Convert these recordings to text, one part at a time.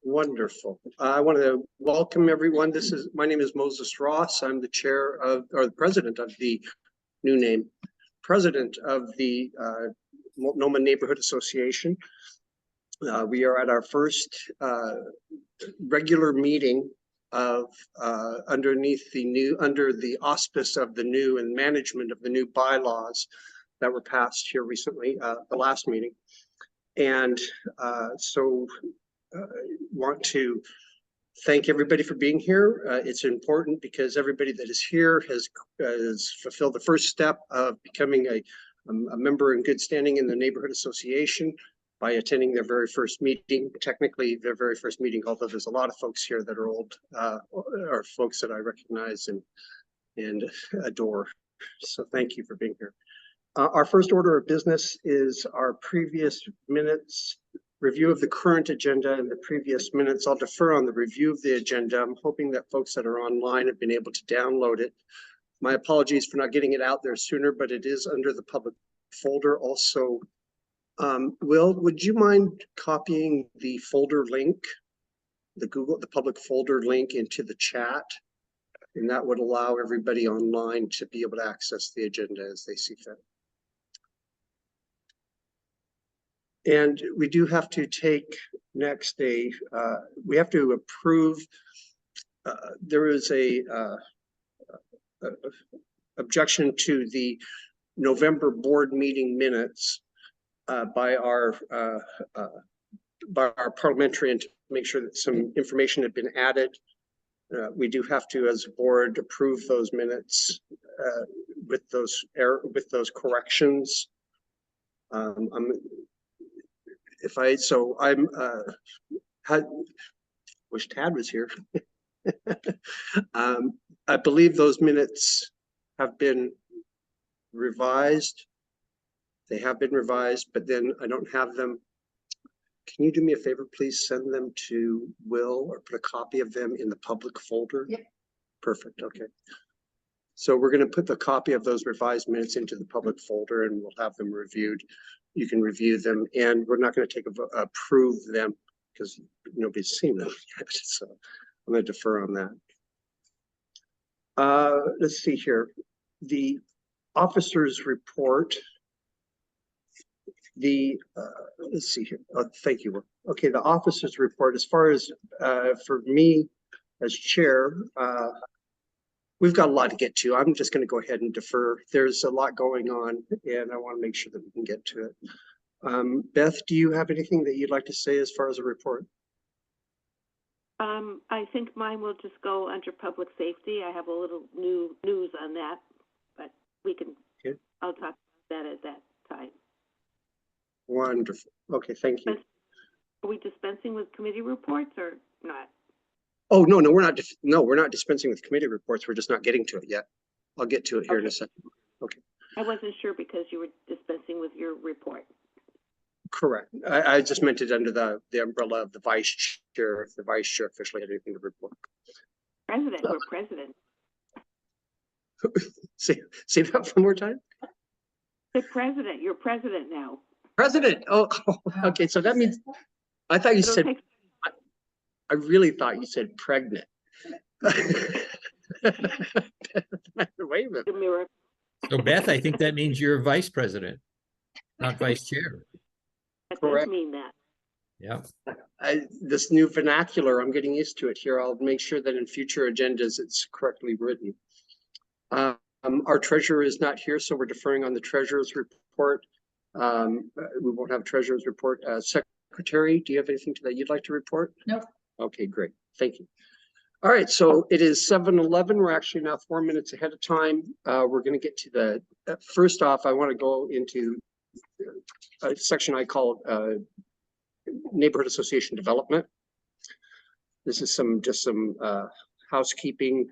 Wonderful. I want to welcome everyone. My name is Moses Ross. I'm the chair of, or the president of the new name, president of the Multnomah Neighborhood Association. We are at our first regular meeting of under the auspice of the new and management of the new bylaws that were passed here recently, the last meeting. And want to thank everybody for being here. It's important because everybody that is here has fulfilled the first step of becoming a member in good standing in the neighborhood association by attending their very first meeting, technically their very first meeting, although there's a lot of folks here that are old, or folks that I recognize and adore. So thank you for being here. Our first order of business is our previous minutes, review of the current agenda and the previous minutes. I'll defer on the review of the agenda. I'm hoping that folks that are online have been able to download it. My apologies for not getting it out there sooner, but it is under the public folder. Also, Will, would you mind copying the folder link, the public folder link into the chat? And that would allow everybody online to be able to access the agenda as they see fit. And we do have to take next we have to approve, there is a objection to the November board meeting minutes by our parliamentarian to make sure that some information had been added. We do have to, as a board, approve those minutes with those corrections. Wish Tad was here. I believe those minutes have been revised. They have been revised, but then I don't have them. Can you do me a favor, please send them to Will or put a copy of them in the public folder? Yep. Perfect, okay. So we're going to put the copy of those revised minutes into the public folder and we'll have them reviewed. You can review them, and we're not going to approve them because nobody's seen them yet. So I'm going to defer on that. Let's see here. The officers report. Let's see here. Oh, thank you. Okay, the officers report. As far as for me as chair, we've got a lot to get to. I'm just going to go ahead and defer. There's a lot going on, and I want to make sure that we can get to it. Beth, do you have anything that you'd like to say as far as a report? I think mine will just go under public safety. I have a little news on that, but we can. Okay. I'll talk about that at that time. Wonderful. Okay, thank you. Are we dispensing with committee reports or not? Oh, no, we're not. We're not dispensing with committee reports. We're just not getting to it yet. I'll get to it here in a second. Okay. I wasn't sure because you were dispensing with your report. Correct. I just meant it under the umbrella of the vice chair, if the vice chair officially had anything to report. President, we're president. Say that one more time. The president, you're president now. President. Oh, okay. So that means I thought you said. I really thought you said pregnant. Wait a minute. So Beth, I think that means you're vice president, not vice chair. That does mean that. Yeah. This new vernacular, I'm getting used to it here. I'll make sure that in future agendas it's correctly written. Our treasurer is not here, so we're deferring on the treasurer's report. We won't have a treasurer's report. Secretary, do you have anything that you'd like to report? No. Okay, great. Thank you. All right, so it is 7:11. We're actually now 4 minutes ahead of time. We're going to get to the first off. I want to go into a section I call neighborhood association development. This is just some housekeeping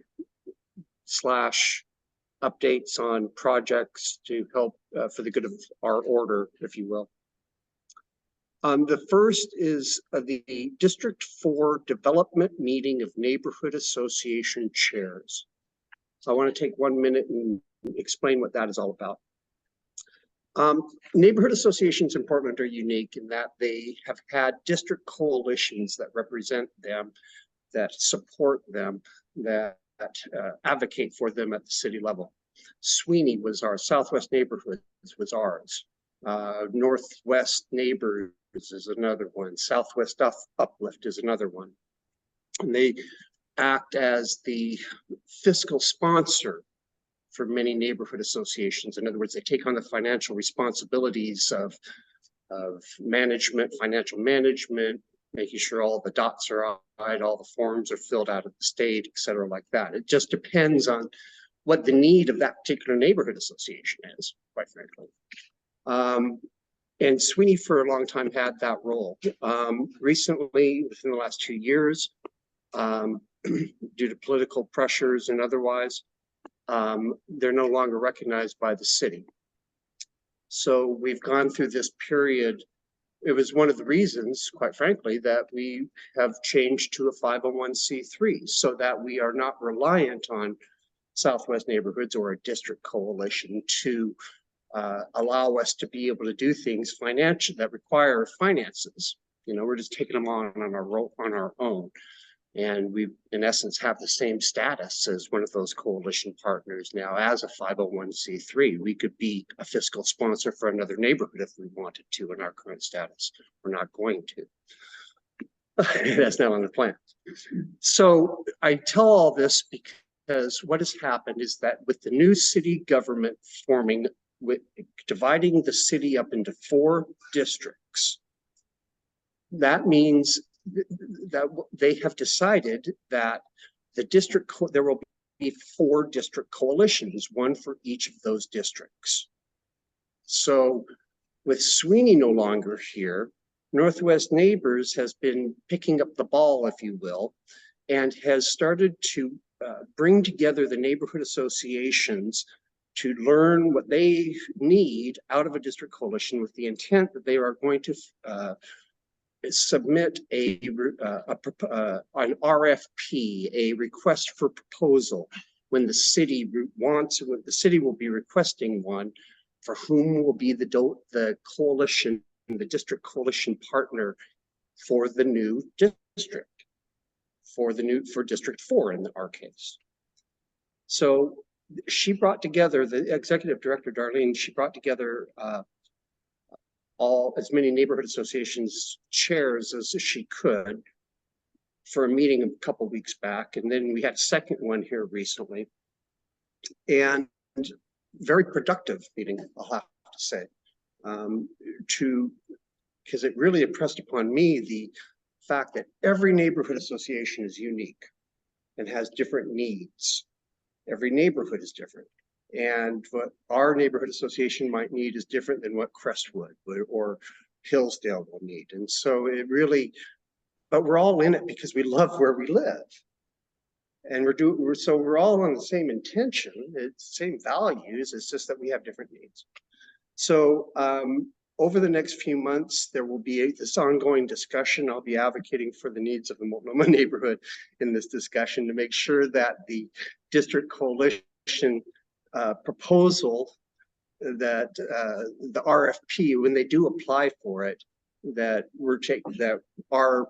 / updates on projects to help for the good of our order, if you will. The first is the District 4 Development Meeting of Neighborhood Association Chairs. So I want to take 1 minute and explain what that is all about. Neighborhood associations in Portland are unique in that they have had district coalitions that represent them, that support them, that advocate for them at the city level. Sweeney was our Southwest Neighborhoods was ours. Northwest Neighbors is another one. Southwest Uplift is another one. And they act as the fiscal sponsor for many neighborhood associations. In other words, they take on the financial responsibilities of management, financial management, making sure all the dots are i'd, all the forms are filled out at the state, et cetera, like that. It just depends on what the need of that particular neighborhood association is, quite frankly. And Sweeney for a long time had that role. Recently, within the last 2 years, due to political pressures and otherwise, they're no longer recognized by the city. So we've gone through this period. It was one of the reasons, quite frankly, that we have changed to a 501c3 so that we are not reliant on Southwest Neighborhoods or a district coalition to allow us to be able to do things financial that require finances. You know, we're just taking them on our own. And we, in essence, have the same status as one of those coalition partners now as a 501c3. We could be a fiscal sponsor for another neighborhood if we wanted to in our current status. We're not going to. That's not on the plan. So I tell all this because what has happened is that with the new city government forming, with dividing the city up into 4 districts, that means that they have decided that the district, there will be 4 district coalitions, one for each of those districts. So with Sweeney no longer here, Northwest Neighbors has been picking up the ball, if you will, and has started to bring together the neighborhood associations to learn what they need out of a district coalition with the intent that they are going to submit an RFP, a request for proposal, when the city wants, when the city will be requesting one, for whom will be the coalition, the district coalition partner for the new district, for District 4 in our case. So she brought together, the executive director, Darlene, she brought together as many neighborhood associations chairs as she could for a meeting a couple weeks back. And then we had a second one here recently, and very productive meeting, I'll have to say, because it really impressed upon me the fact that every neighborhood association is unique and has different needs. Every neighborhood is different. And what our neighborhood association might need is different than what Crestwood or Hillsdale will need. And so it really, but we're all in it because we love where we live. And we're all on the same intention, it's same values, it's just that we have different needs. So over the next few months, there will be this ongoing discussion. I'll be advocating for the needs of the Multnomah neighborhood in this discussion to make sure that the district coalition proposal, that the RFP, when they do apply for it, that that our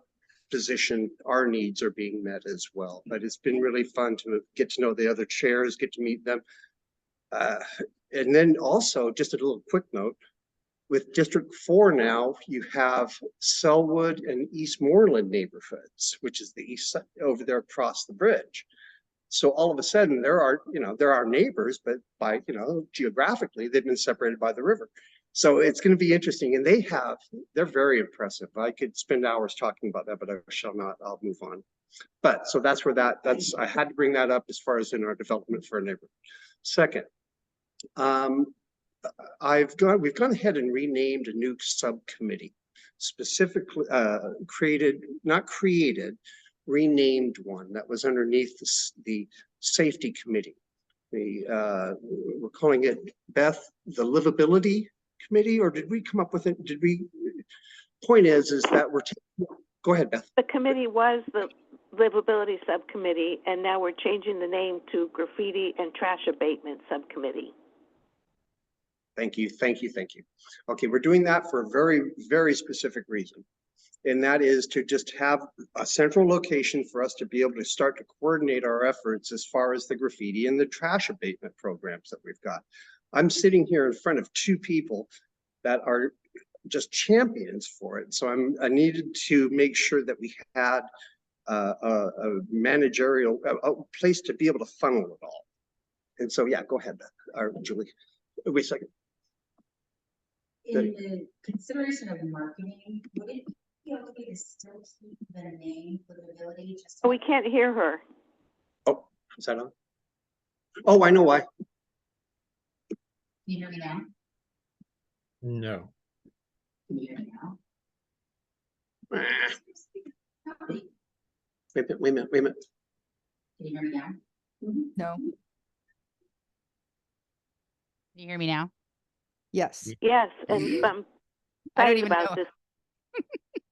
position, our needs are being met as well. But it's been really fun to get to know the other chairs, get to meet them. And then also, just a little quick note, with District 4 now, you have Selwood and Eastmoreland neighborhoods, which is the east side over there across the bridge. So all of a sudden there are neighbors, but by, geographically, they've been separated by the river. So it's going to be interesting. And they're very impressive. I could spend hours talking about that, but I shall not. I'll move on. But so that's where I had to bring that up as far as in our development for a neighborhood. Second, we've gone ahead and renamed a new subcommittee, specifically renamed one that was underneath the safety committee. We're calling it, Beth, the livability committee, or did we come up with it? Point is that go ahead, Beth. The committee was the livability subcommittee, and now we're changing the name to graffiti and trash abatement subcommittee. Thank you, thank you, thank you. Okay, we're doing that for a very, very specific reason. And that is to just have a central location for us to be able to start to coordinate our efforts as far as the graffiti and the trash abatement programs that we've got. I'm sitting here in front of two people that are just champions for it. So I needed to make sure that we had a managerial, a place to be able to funnel it all. And so, yeah, go ahead, Julie. Wait a second. In the consideration of marketing, would it be okay to still keep the name livability? Just Oh, we can't hear her. Oh, is that on? Oh, I know why. Can you hear me now? No. Can you hear me now? Wait a minute. Can you hear me now? No. Can you hear me now? Yes. Yes, and I don't excited even about know. this.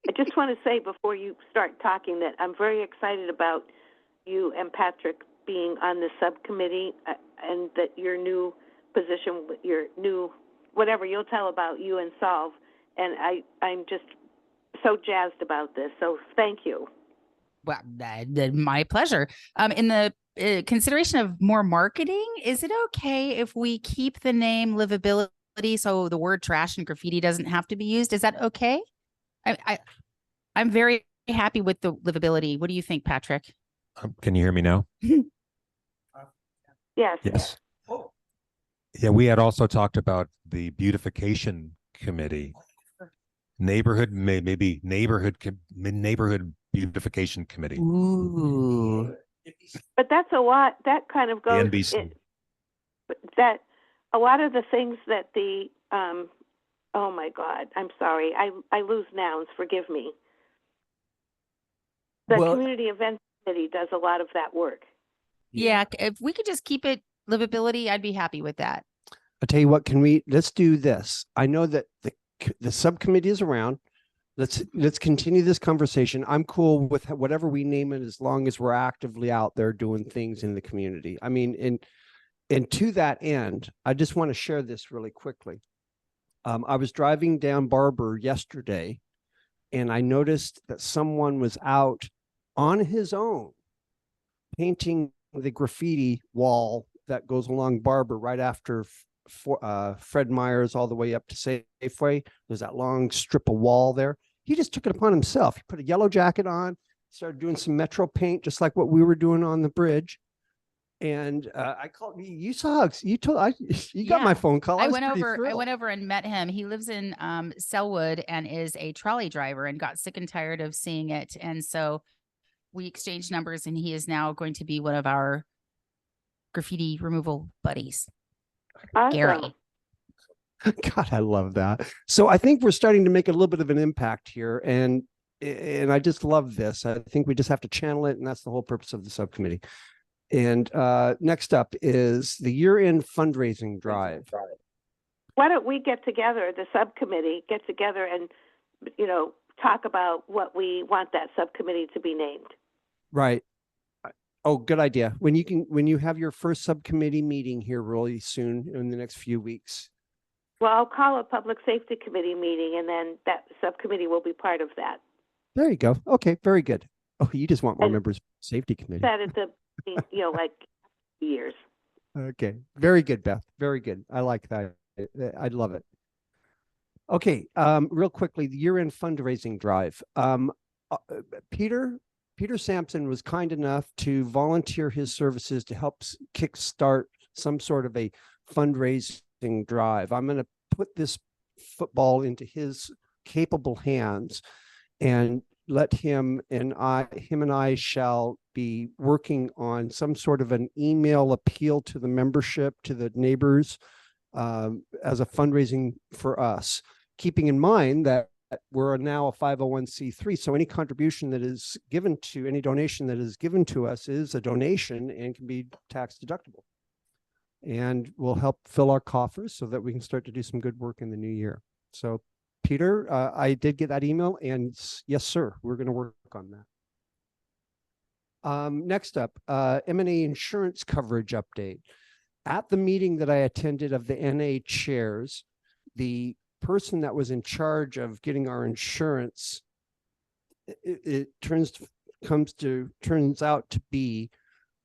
I just want to say before you start talking that I'm very excited about you and Patrick being on the subcommittee, and that your new position, your new, whatever you'll tell about you and Solve. And I'm just so jazzed about this. So thank you. Well, my pleasure. In the consideration of more marketing, is it okay if we keep the name livability so the word trash and graffiti doesn't have to be used? Is that okay? I'm very happy with the livability. What do you think, Patrick? Can you hear me now? Yes. Yes. Yeah, we had also talked about the beautification committee, maybe neighborhood beautification committee. Ooh. But that's a lot. That kind of goes. NBC. That a lot of the things that the oh my God, I'm sorry. I lose nouns. Forgive me. The Well- community events committee does a lot of that work. Yeah, if we could just keep it livability, I'd be happy with that. I'll tell you what, let's do this. I know that the subcommittee is around. Let's continue this conversation. I'm cool with whatever we name it as long as we're actively out there doing things in the community. I mean, and to that end, I just want to share this really quickly. I was driving down Barber yesterday, and I noticed that someone was out on his own painting the graffiti wall that goes along Barber right after Fred Meyer's all the way up to Safeway. There's that long strip of wall there. He just took it upon himself. He put a yellow jacket on, started doing some Metro paint, just like what we were doing on the bridge. And I called you got my Yeah. phone call. I was went pretty over thrilled. and met him. He lives in Selwood and is a trolley driver and got sick and tired of seeing it. And so we exchanged numbers, and he is now going to be one of our graffiti removal buddies. Awesome. Gary. God, I love that. So I think we're starting to make a little bit of an impact here, and I just love this. I think we just have to channel it, and that's the whole purpose of the subcommittee. And next up is the year-end fundraising drive. Why don't we get together, the subcommittee, get together and, talk about what we want that subcommittee to be named. Right. Oh, good idea. When you have your first subcommittee meeting here really soon in the next few weeks. Well, I'll call a public safety committee meeting, and then that subcommittee will be part of that. There you go. Okay, very good. Oh, you just want more And members of the safety committee. That at the, like years. Okay, very good, Beth. Very good. I like that. I love it. Okay, real quickly, the year-end fundraising drive. Peter Sampson was kind enough to volunteer his services to help kickstart some sort of a fundraising drive. I'm going to put this football into his capable hands and let him and I shall be working on some sort of an email appeal to the membership, to the neighbors, as a fundraising for us, keeping in mind that we're now a 501c3. So any contribution that is given to, any donation that is given to us is a donation and can be tax deductible. And will help fill our coffers so that we can start to do some good work in the new year. So Peter, I did get that email, and yes, sir, we're going to work on that. Next up, M&A insurance coverage update. at the meeting that I attended of the NA chairs, the person that was in charge of getting our insurance, it turns out to be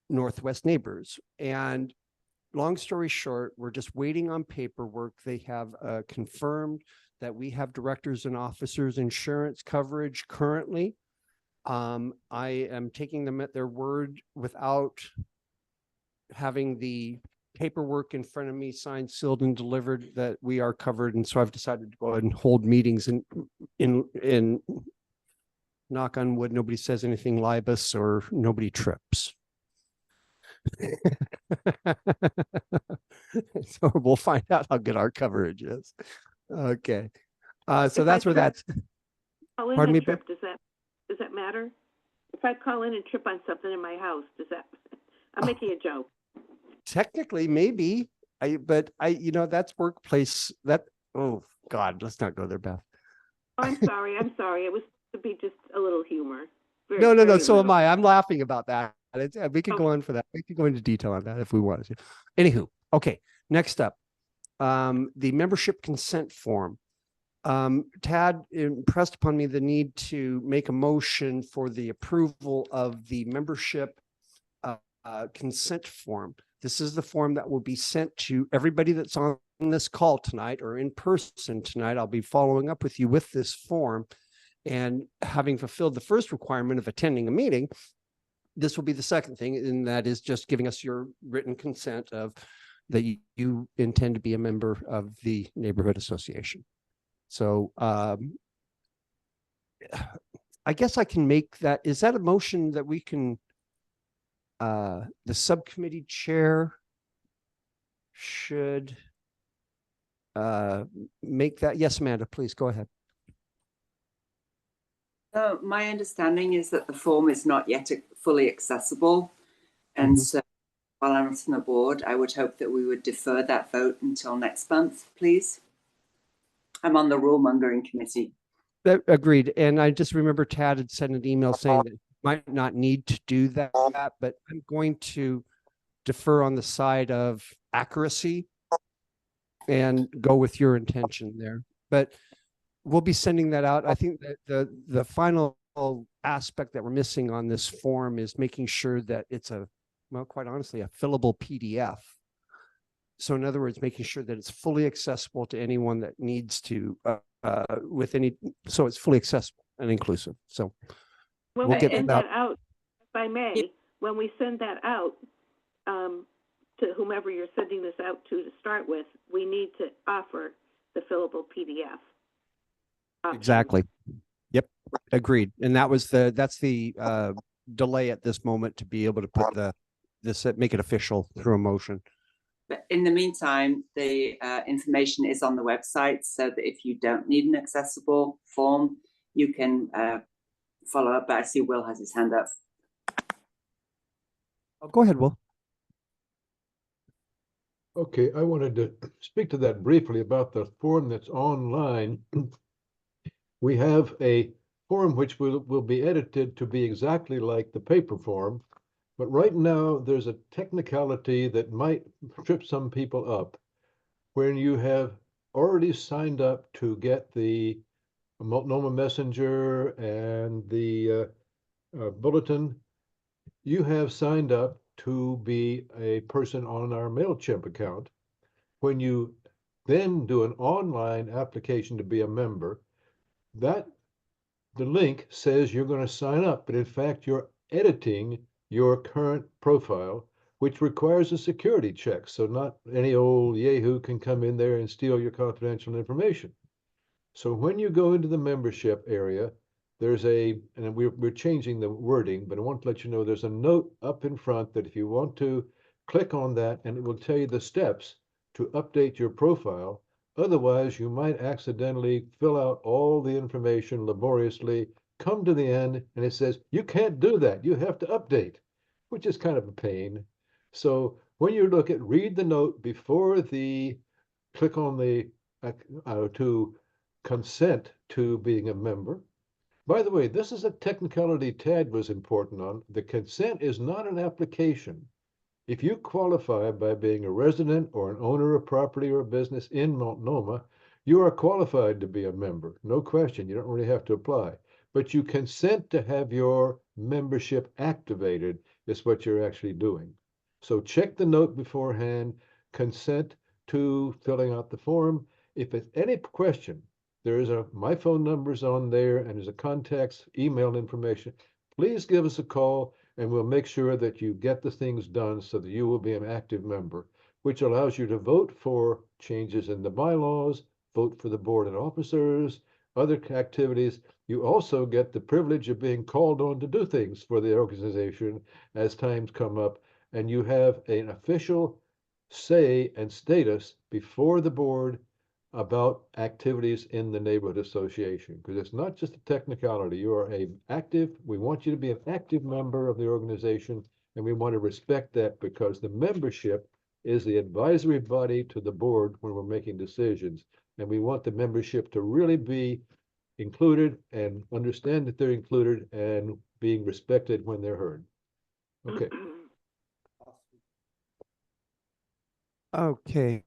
Northwest Neighbors. And long story short, we're just waiting on paperwork. They have confirmed that we have directors and officers insurance coverage currently. I am taking them at their word without having the paperwork in front of me, signed, sealed, and delivered, that we are covered. And so I've decided to go ahead and hold meetings in knock on wood, nobody says anything libelous or nobody trips. So we'll find out how good our coverage is. Okay. So that's where that's. Call in Pardon and me, Beth? trip, does that matter? If I call in and trip on something in my house, I'm making a joke. Technically, maybe. But that's workplace. Oh God, let's not go there, Beth. Oh, I'm sorry. It was to be just a little humor. No. Very So am little. I. I'm laughing about that. We could go Okay. on for that. We could go into detail on that if we wanted to. Anywho, okay. Next up, the membership consent form. Tad impressed upon me the need to make a motion for the approval of the membership consent form. This is the form that will be sent to everybody that's on this call tonight or in person tonight. I'll be following up with you with this form, and having fulfilled the first requirement of attending a meeting, this will be the second thing, and that is just giving us your written consent of that you intend to be a member of the neighborhood association. So I guess I can make that. Is that a motion that we can, the subcommittee chair should make that? Yes, Amanda, please go ahead. My understanding is that the form is not yet fully accessible. And so while I'm on the board, I would hope that we would defer that vote until next month, please. I'm on the rule mongering committee. Agreed. And I just remember Tad had sent an email saying that might not need to do that, but I'm going to defer on the side of accuracy and go with your intention there. But we'll be sending that out. I think that the final aspect that we're missing on this form is making sure that it's quite honestly, a fillable PDF. So in other words, making sure that it's fully accessible to anyone that needs to, so it's fully accessible and inclusive. So When we'll we get send that that out, if I may, when we send that out to whomever you're sending this out to start with, we need to offer the fillable PDF option. Exactly. Yep. Agreed. And that's the delay at this moment to be able to put make it official through a motion. But in the meantime, the information is on the website, so that if you don't need an accessible form, you can follow up. But I see Will has his hand up. Oh, go ahead, Will. Okay, I wanted to speak to that briefly about the form that's online. We have a form which will be edited to be exactly like the paper form. But right now, there's a technicality that might trip some people up. When you have already signed up to get the Multnomah Messenger and the bulletin, you have signed up to be a person on our MailChimp account. When you then do an online application to be a member, the link says you're going to sign up, but in fact, you're editing your current profile, which requires a security check. So not any old yahoo can come in there and steal your confidential information. So when you go into the membership area, there's and we're changing the wording, but I want to let you know there's a note up in front that if you want to click on that, and it will tell you the steps to update your profile. Otherwise, you might accidentally fill out all the information laboriously, come to the end, and it says, you can't do that. You have to update, which is kind of a pain. So when you read the note before click on the to consent to being a member. By the way, this is a technicality Tad was important on. The consent is not an application. If you qualify by being a resident or an owner of property or business in Multnomah, you are qualified to be a member. No question. You don't really have to apply. But you consent to have your membership activated is what you're actually doing. So check the note beforehand, consent to filling out the form. If it's any question, my phone number's on there and there's a contact email information. Please give us a call and we'll make sure that you get the things done so that you will be an active member, which allows you to vote for changes in the bylaws, vote for the board and officers, other activities. You also get the privilege of being called on to do things for the organization as times come up, and you have an official say and status before the board about activities in the neighborhood association, because it's not just a technicality. You are we want you to be an active member of the organization, and we want to respect that because the membership is the advisory body to the board when we're making decisions. And we want the membership to really be included and understand that they're included and being respected when they're heard. Okay. Okay.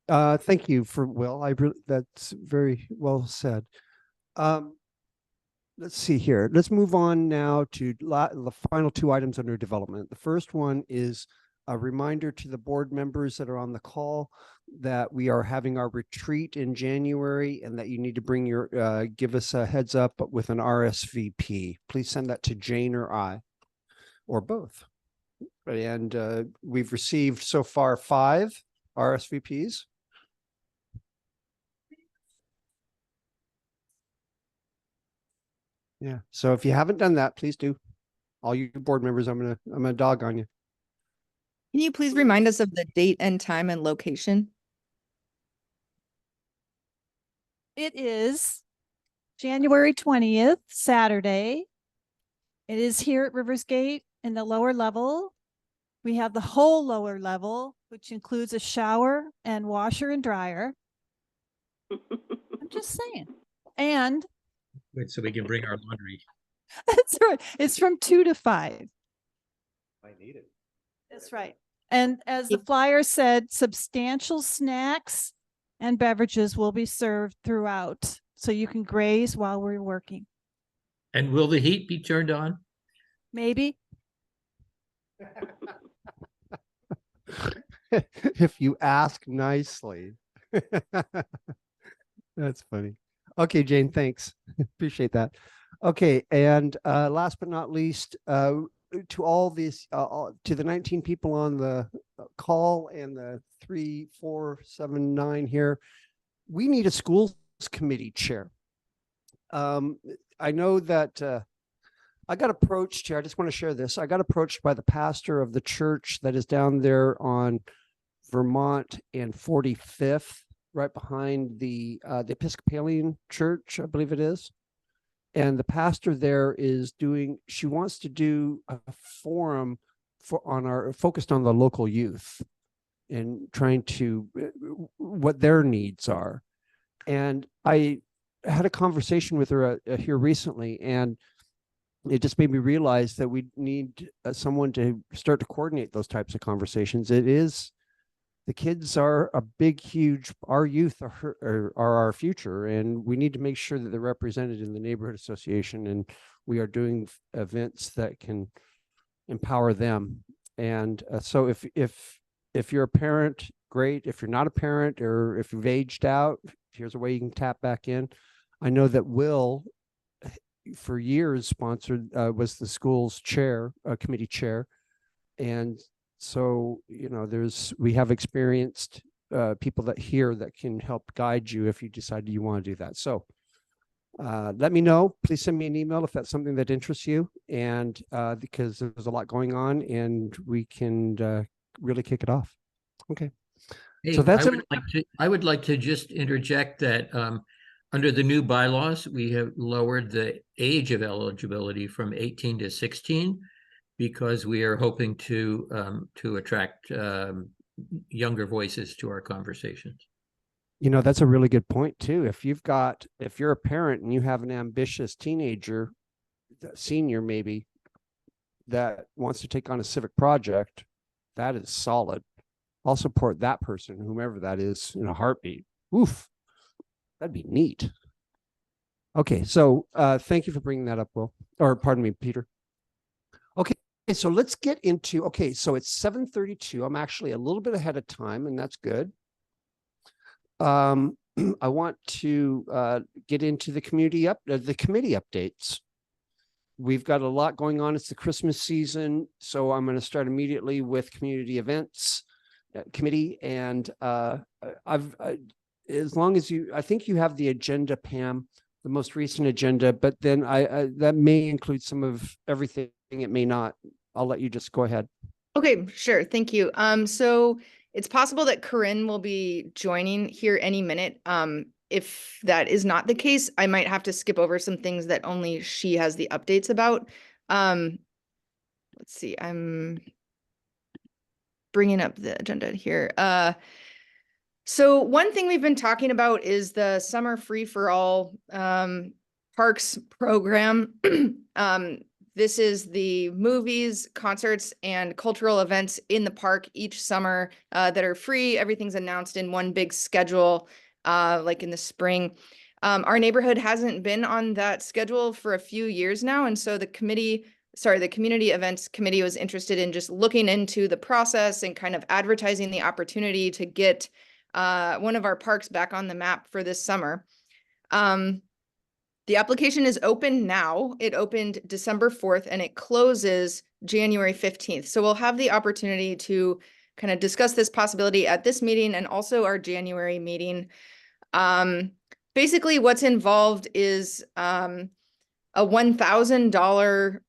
Thank you for Will. That's very well said. Let's see here. Let's move on now to the final two items under development. The first one is a reminder to the board members that are on the call that we are having our retreat in January and that you need to give us a heads up with an RSVP. Please send that to Jane or I, or both. And we've received so far 5 RSVPs. Yeah. So if you haven't done that, please do. All you board members, I'm gonna dog on you. Can you please remind us of the date and time and location? It is January 20th, Saturday. It is here at Riversgate in the lower level. We have the whole lower level, which includes a shower and washer and dryer. I'm just saying. And Good, so we can bring our laundry. that's right. It's from 2 to 5. I need it. That's right. And as the flyer said, substantial snacks and beverages will be served throughout. So you can graze while we're working. And will the heat be turned on? Maybe. If you ask nicely. That's funny. Okay, Jane, thanks. Appreciate that. Okay, and last but not least, to all these, to the 19 people on the call and the 3, 4, 7, 9 here, we need a schools committee chair. I know that I got approached here. I just want to share this. I got approached by the pastor of the church that is down there on Vermont and 45th, right behind the Episcopalian church, I believe it is. And the pastor there she wants to do a forum focused on the local youth and trying to, what their needs are. And I had a conversation with her here recently, and it just made me realize that we need someone to start to coordinate those types of conversations. The kids are a big, huge, our youth are our future, and we need to make sure that they're represented in the neighborhood association, and we are doing events that can empower them. And so if you're a parent, great. If you're not a parent, or if you've aged out, here's a way you can tap back in. I know that Will, for years, sponsored, was the school's committee chair. And so, we have experienced people that can help guide you if you decide you want to do that. So let me know. Please send me an email if that's something that interests you. And because there's a lot going on and we can really kick it off. Okay. Hey, so that's I would like to just interject that under the new bylaws, we have lowered the age of eligibility from 18 to 16 because we are hoping to attract younger voices to our conversations. That's a really good point too. If you're a parent and you have an ambitious teenager, senior maybe, that wants to take on a civic project, That is solid. I'll support that person, whomever that is, in a heartbeat. Oof, that'd be neat. Okay, so thank you for bringing that up, Will, or pardon me, Peter. Okay, so let's get into, okay, so it's 7:32. I'm actually a little bit ahead of time, and that's good. I want to get into the committee updates. We've got a lot going on. It's the Christmas season, so I'm going to start immediately with community events committee. And as long as I think you have the agenda, Pam, the most recent agenda, but then that may include some of everything. It may not. I'll let you just go ahead. Okay, sure. Thank you. So it's possible that Corinne will be joining here any minute. If that is not the case, I might have to skip over some things that only she has the updates about. Let's see, I'm bringing up the agenda here. So one thing we've been talking about is the summer free for all parks program. This is the movies, concerts, and cultural events in the park each summer that are free. Everything's announced in one big schedule, like in the spring. Our neighborhood hasn't been on that schedule for a few years now, and so the community events committee was interested in just looking into the process and kind of advertising the opportunity to get one of our parks back on the map for this summer. The application is open now. It opened December 4th and it closes January 15th. So we'll have the opportunity to kind of discuss this possibility at this meeting and also our January meeting. Basically, what's involved is a $1,000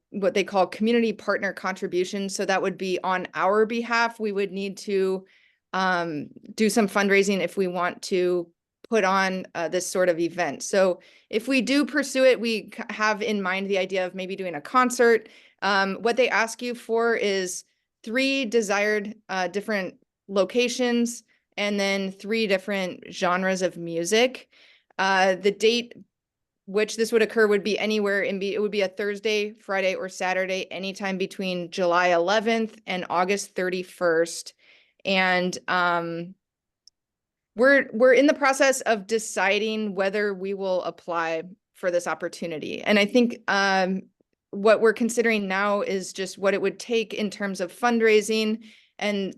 what they call community partner contribution. So that would be on our behalf. We would need to do some fundraising if we want to put on this sort of event. So if we do pursue it, we have in mind the idea of maybe doing a concert. What they ask you for is 3 desired different locations and then 3 different genres of music. The date which this would occur would be anywhere it would be a Thursday, Friday, or Saturday, anytime between July 11th and August 31st. And we're in the process of deciding whether we will apply for this opportunity. And I think what we're considering now is just what it would take in terms of fundraising. And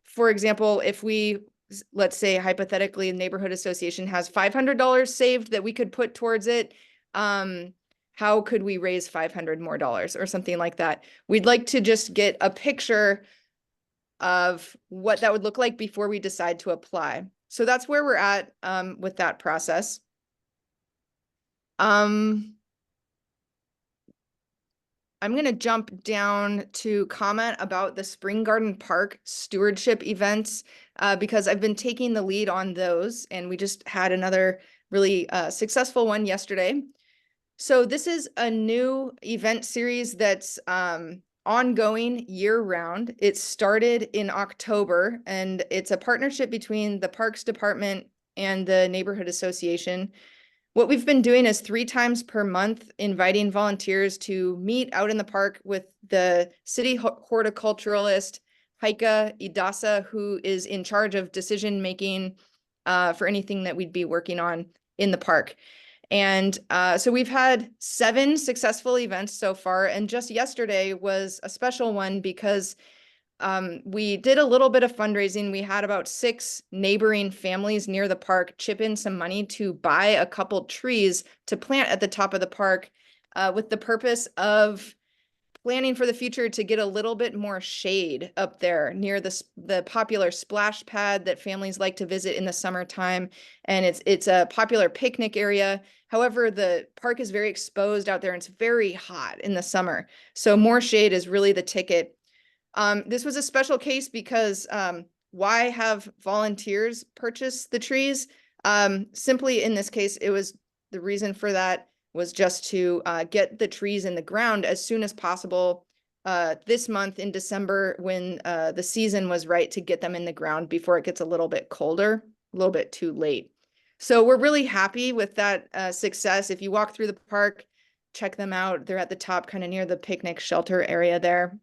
for example, if let's say hypothetically, the neighborhood association has $500 saved that we could put towards it. How could we raise $500 more or something like that? We'd like to just get a picture of what that would look like before we decide to apply. So that's where we're at with that process. I'm going to jump down to comment about the Spring Garden Park stewardship events because I've been taking the lead on those, and we just had another really successful one yesterday. So this is a new event series that's ongoing year-round. It started in October, and it's a partnership between the Parks Department and the Neighborhood Association. What we've been doing is 3 times per month, inviting volunteers to meet out in the park with the city horticulturalist, Heike Idasa, who is in charge of decision-making for anything that we'd be working on in the park. And so we've had 7 successful events so far. And just yesterday was a special one because we did a little bit of fundraising. We had about 6 neighboring families near the park chip in some money to buy a couple trees to plant at the top of the park with the purpose of planning for the future to get a little bit more shade up there near the popular splash pad that families like to visit in the summertime. And it's a popular picnic area. However, the park is very exposed out there and it's very hot in the summer. So more shade is really the ticket. This was a special case because why have volunteers purchase the trees? Simply in this case, the reason for that was just to get the trees in the ground as soon as possible this month in December when the season was right to get them in the ground before it gets a little bit colder, a little bit too late. So we're really happy with that success. If you walk through the park, check them out. They're at the top, kind of near the picnic shelter area there.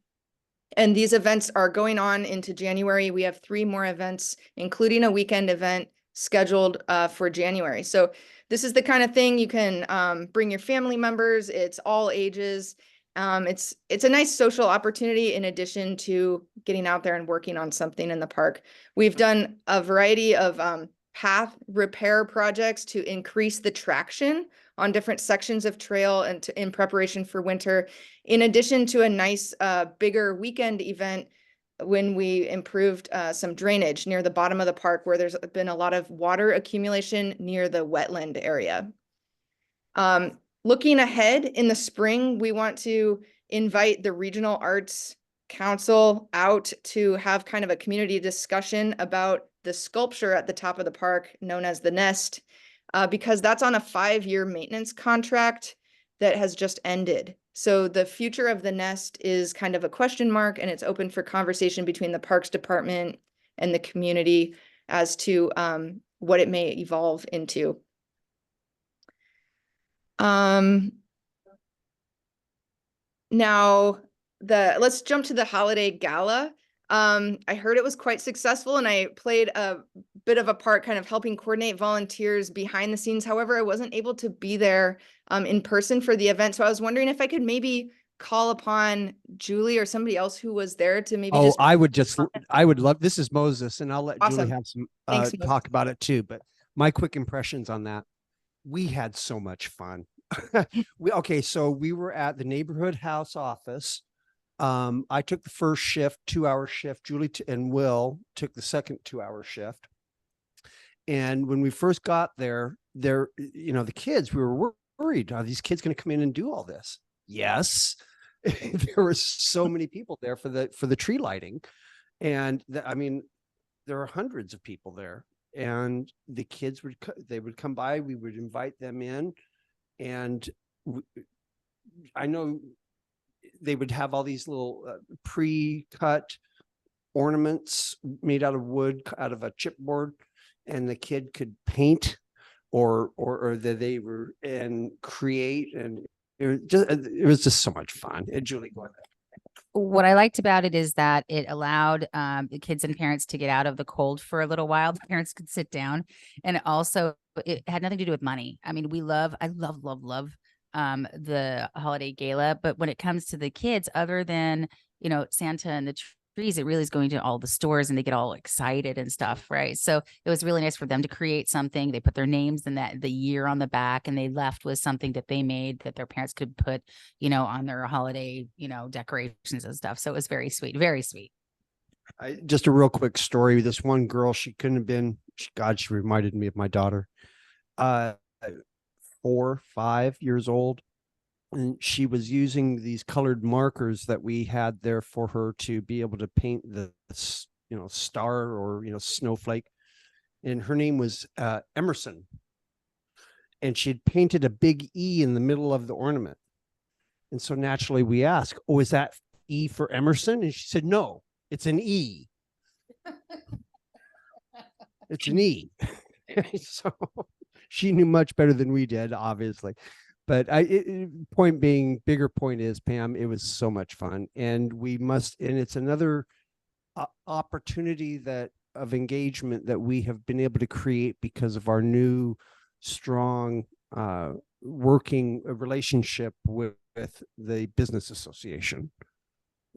And these events are going on into January. We have 3 more events, including a weekend event scheduled for January. So this is the kind of thing you can bring your family members. It's all ages. It's a nice social opportunity in addition to getting out there and working on something in the park. We've done a variety of path repair projects to increase the traction on different sections of trail and in preparation for winter, in addition to a nice bigger weekend event when we improved some drainage near the bottom of the park where there's been a lot of water accumulation near the wetland area. Looking ahead in the spring, we want to invite the Regional Arts Council out to have kind of a community discussion about the sculpture at the top of the park known as the Nest, because that's on a 5-year maintenance contract that has just ended. So the future of the Nest is kind of a question mark, and it's open for conversation between the Parks Department and the community as to what it may evolve into. Now let's jump to the holiday gala. I heard it was quite successful, and I played a bit of a part kind of helping coordinate volunteers behind the scenes. However, I wasn't able to be there in person for the event. So I was wondering if I could maybe call upon Julie or somebody else who was there to maybe Oh, just. I would love, this is Moses, and I'll let Julie Awesome. have some, Thanks, Moses. talk about it too, but my quick impressions on that. We had so much fun. So we were at the neighborhood house office. I took the first shift, 2-hour shift. Julie and Will took the second 2-hour shift. And when we first got there, the kids, we were worried, are these kids going to come in and do all this? Yes. There were so many people there for the tree lighting. And there are hundreds of people there, and the kids they would come by, we would invite them in. And I know they would have all these little pre-cut ornaments made out of wood, out of a chipboard, and the kid could paint or that they were and create, and it was just so much fun. And Julie, go ahead. What I liked about it is that it allowed the kids and parents to get out of the cold for a little while. The parents could sit down, and also it had nothing to do with money. I mean, I love the holiday gala, but when it comes to the kids, other than, Santa and the trees, it really is going to all the stores and they get all excited and stuff, right? So it was really nice for them to create something. They put their names and the year on the back, and they left with something that they made that their parents could put, on their holiday, decorations and stuff. So it was very sweet, very sweet. Just a real quick story. This one girl, she couldn't have been, God, she reminded me of my daughter, 4, 5 years old. And she was using these colored markers that we had there for her to be able to paint the, star or, snowflake. And her name was Emerson. And she had painted a big E in the middle of the ornament. And so naturally we asked, oh, is that E for Emerson? And she said, no, it's an E. It's an E. So she knew much better than we did, obviously. But bigger point is, Pam, it was so much fun, and it's another opportunity of engagement that we have been able to create because of our new strong working relationship with the business association.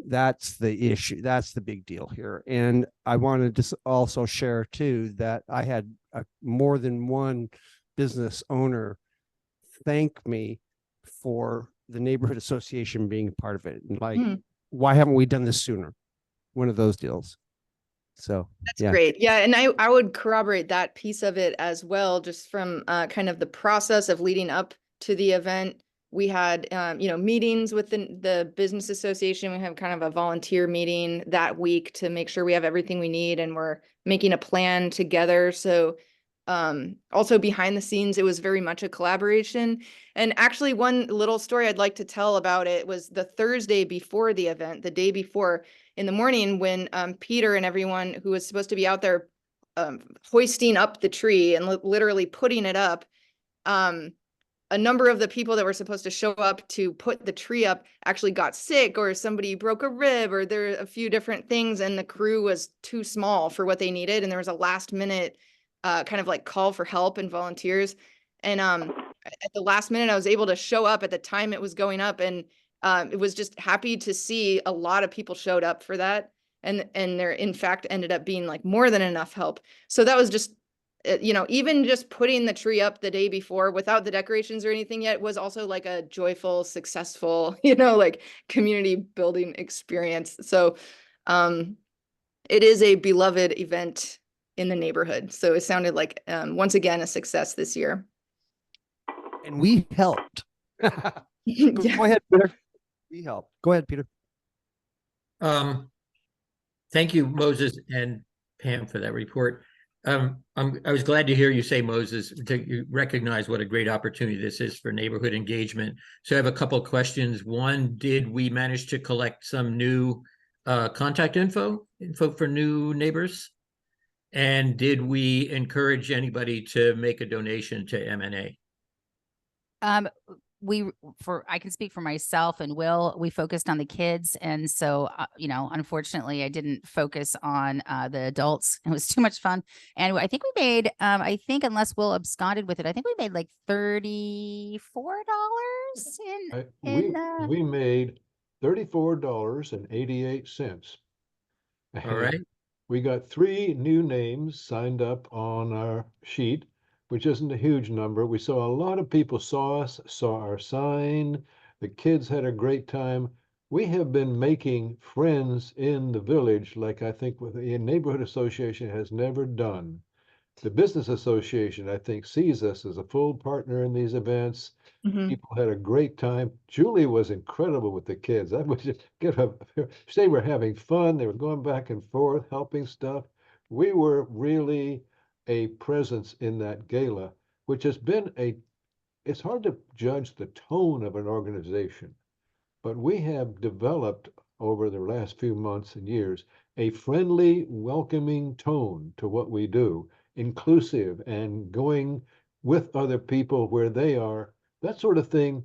That's the issue. That's the big deal here. And I wanted to also share too that I had more than one business owner thank me for the neighborhood association being a part of it. And why haven't we done this sooner? One of those deals. So that's great. Yeah. And I would corroborate that piece of it as well, just from kind of the process of leading up to the event. We had, meetings with the business association. We have kind of a volunteer meeting that week to make sure we have everything we need, and we're making a plan together. So also behind the scenes, it was very much a collaboration. And actually, one little story I'd like to tell about it was the Thursday before the event, the day before in the morning, when Peter and everyone who was supposed to be out there hoisting up the tree and literally putting it up, a number of the people that were supposed to show up to put the tree up actually got sick, or somebody broke a rib, or there are a few different things, and the crew was too small for what they needed. And there was a last minute kind of like call for help and volunteers. And at the last minute, I was able to show up at the time it was going up, and it was just happy to see a lot of people showed up for that. And there, in fact, ended up being like more than enough help. So that was just, you know, even just putting the tree up the day before without the decorations or anything yet was also like a joyful, successful, you know, like community building experience. So it is a beloved event in the neighborhood. So it sounded like, once again, a success this year. And we helped. Go Yeah. ahead, Peter. We helped. Go ahead, Peter. Thank you, Moses and Pam, for that report. I was glad to hear you say, Moses, you recognize what a great opportunity this is for neighborhood engagement. So I have a couple of questions. One, did we manage to collect some new contact info for new neighbors? And did we encourage anybody to make a donation to MNA? I can speak for myself and Will, we focused on the kids. And so, you know, unfortunately I didn't focus on the adults. It was too much fun. And I think we made, I think unless Will absconded with it, I think we made like $34 We made $34.88. All right. We got 3 new names signed up on our sheet, which isn't a huge number. We saw a lot of people saw us, saw our sign. The kids had a great time. We have been making friends in the village like I think the neighborhood association has never done. The business association, I think, sees us as a full partner in these events. People had a great time. Julie was incredible with the kids. I would just they were having fun. They were going back and forth, helping stuff. We were really a presence in that gala, which has been it's hard to judge the tone of an organization, but we have developed over the last few months and years a friendly, welcoming tone to what we do, inclusive and going with other people where they are. That sort of thing,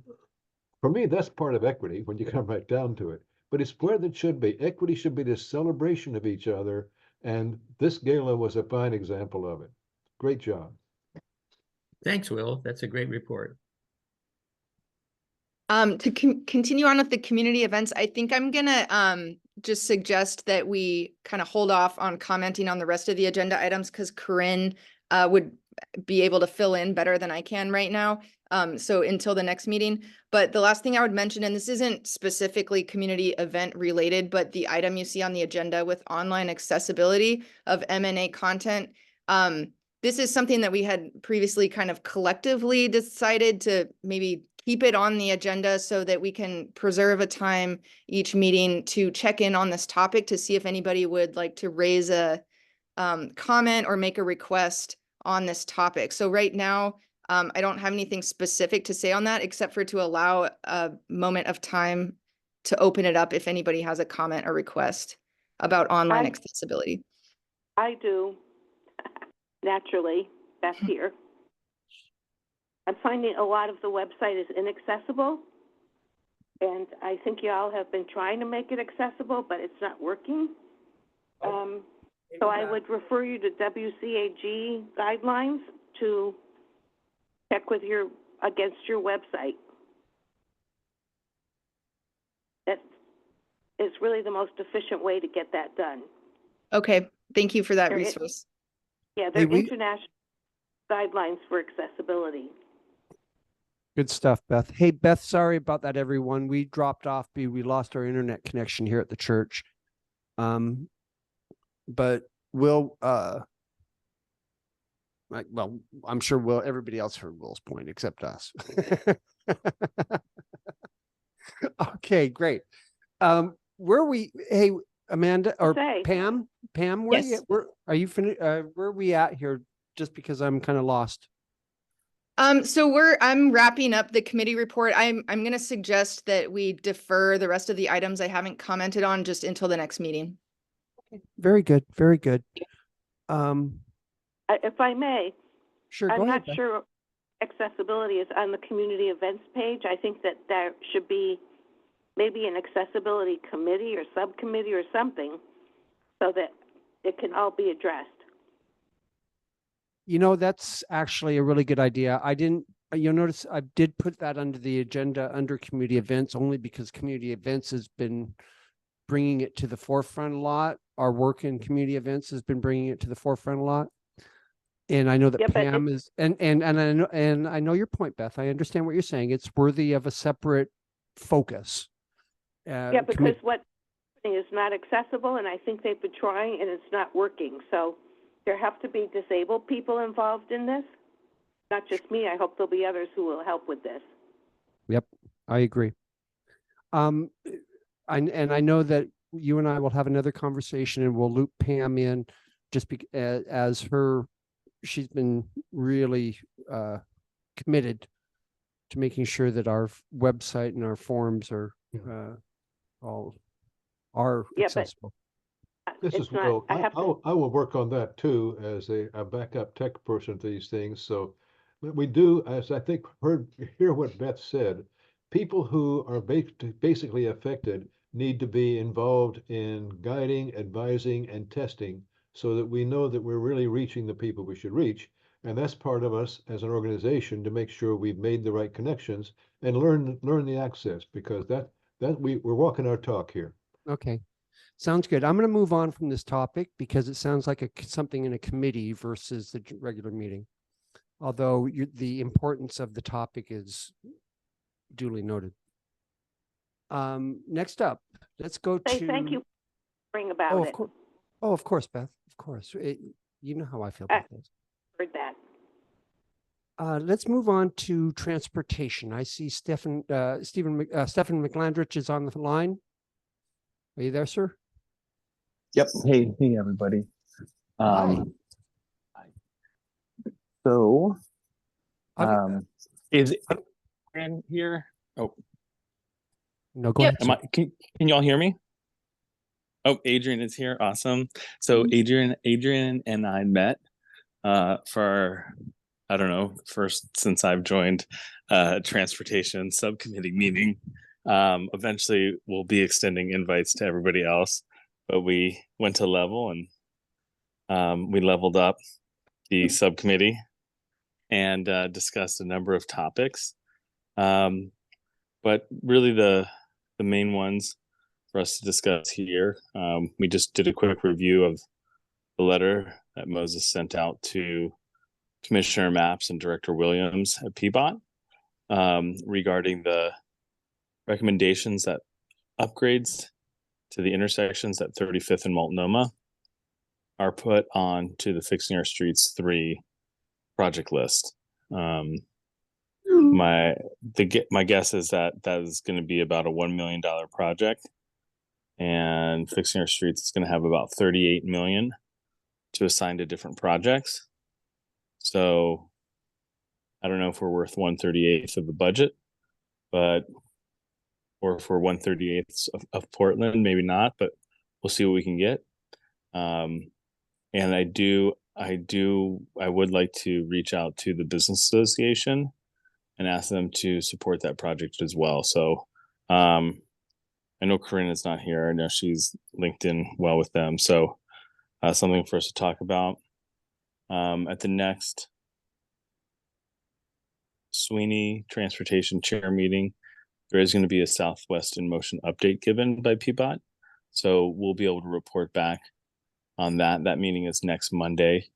for me, that's part of equity when you come right down to it. But it's where that should be. Equity should be this celebration of each other. And this gala was a fine example of it. Great job. Thanks, Will. That's a great report. To continue on with the community events, I think I'm gonna just suggest that we kind of hold off on commenting on the rest of the agenda items, because Corinne would be able to fill in better than I can right now. So until the next meeting. But the last thing I would mention, and this isn't specifically community event related, but the item you see on the agenda with online accessibility of MNA content. This is something that we had previously kind of collectively decided to maybe keep it on the agenda so that we can preserve a time each meeting to check in on this topic to see if anybody would like to raise a comment or make a request on this topic. So right now, I don't have anything specific to say on that, except for to allow a moment of time to open it up if anybody has a comment or request about online accessibility. I do. Naturally, Beth here. I'm finding a lot of the website is inaccessible, and I think y'all have been trying to make it accessible, but it's not working. So I would refer you to WCAG guidelines to check with against your website. That is really the most efficient way to get that done. Okay, thank you for that resource. Yeah, they're international guidelines for accessibility. Good stuff, Beth. Hey, Beth, sorry about that, everyone. We dropped off. We lost our internet connection here at the church. But we'll, well, I'm sure everybody else heard Will's point except us. Okay, great. Hey, Amanda or Pam, Yes. are you finished? Where are we at here? Just because I'm kind of lost. So I'm wrapping up the committee report. I'm going to suggest that we defer the rest of the items I haven't commented on just until the next meeting. Okay. Very good. Very good. If I may, Sure. I'm Go not ahead, Beth. sure accessibility is on the community events page. I think that there should be maybe an accessibility committee or subcommittee or something so that it can all be addressed. You know, that's actually a really good idea. You'll notice I did put that under the agenda under community events only because community events has been bringing it to the forefront a lot. Our work in community events has been bringing it to the forefront a lot. And I know that Yeah, but Pam is, and I know your point, Beth. I understand what you're saying. It's worthy of a separate focus. Yeah, because what is not accessible, and I think they've been trying, and it's not working. So there have to be disabled people involved in this, not just me. I hope there'll be others who will help with this. Yep, I agree. And I know that you and I will have another conversation, and we'll loop Pam in, just as she's been really committed to making sure that our website and our forums are all are accessible. This is Will. I will work on that too as a backup tech person to these things. So we do, as I think hear what Beth said, people who are basically affected need to be involved in guiding, advising, and testing so that we know that we're really reaching the people we should reach. And that's part of us as an organization to make sure we've made the right connections and learn the access, because we're walking our talk here. Okay. Sounds good. I'm going to move on from this topic because it sounds like something in a committee versus the regular meeting. Although the importance of the topic is duly noted. Next up, let's go to. Thank you for bring about it. Oh, of course, Beth. Of course. You know how I feel about this. Heard that. Let's move on to transportation. I see Stefan McLandrich is on the line. Are you there, sir? Yep. Hey, everybody. Hi. So, is Adrian here? Oh, no, go ahead. Can y'all hear me? Oh, Adrian is here. Awesome. So Adrian and I met for, I don't know, first since I've joined transportation subcommittee meeting. Eventually we'll be extending invites to everybody else, but we went to level and we leveled up the subcommittee and discussed a number of topics. But really the main ones for us to discuss here, we just did a quick review of the letter that Moses sent out to Commissioner Maps and Director Williams at PBOT regarding the recommendations that upgrades to the intersections at 35th and Multnomah are put on to the Fixing Our Streets 3 project list. My guess is that is going to be about a $1 million project, and Fixing Our Streets is going to have about 38 million to assign to different projects. So I don't know if we're worth 1/38 of the budget, or if we're 1/38 of Portland, maybe not, but we'll see what we can get. And I would like to reach out to the business association and ask them to support that project as well. So I know Corinna's not here. I know she's linked in well with them. So something for us to talk about. At the next Sweeney Transportation Chair meeting, there is going to be a Southwest in Motion update given by PBOT. So we'll be able to report back on that. That meeting is next Monday.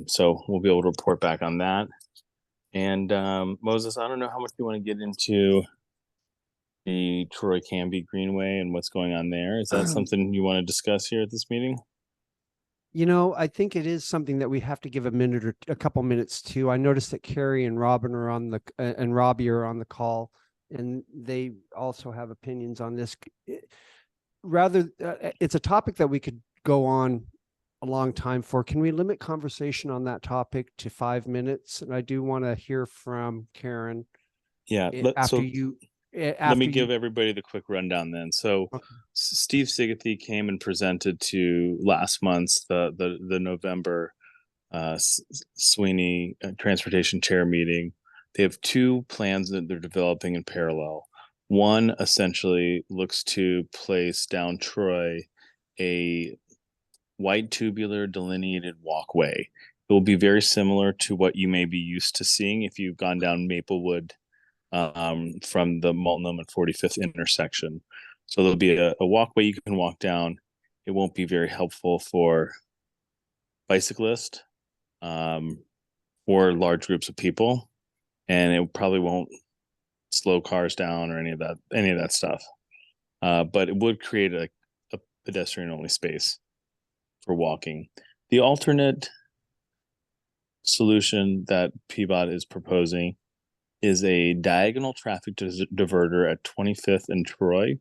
So we'll be able to report back on that. And Moses, I don't know how much you want to get into the Troy Canby Greenway and what's going on there. Is that something you want to discuss here at this meeting? You know, I think it is something that we have to give a couple minutes to. I noticed that Carrie and Robin are and Robbie are on the call, and they also have opinions on this. It's a topic that we could go on a long time for. Can we limit conversation on that topic to 5 minutes? And I do want to hear from Karen. Yeah. Let me give everybody the quick rundown then. So okay. Steve Sigathy came and presented to last month's the November Sweeney Transportation Chair meeting. They have two plans that they're developing in parallel. One essentially looks to place down Troy a white tubular delineated walkway. It will be very similar to what you may be used to seeing if you've gone down Maplewood from the Multnomah and 45th intersection. So there'll be a walkway you can walk down. It won't be very helpful for bicyclists or large groups of people, and it probably won't slow cars down or any of that stuff. But it would create a pedestrian only space for walking. The alternate solution that PBOT is proposing is a diagonal traffic diverter at 25th and Troy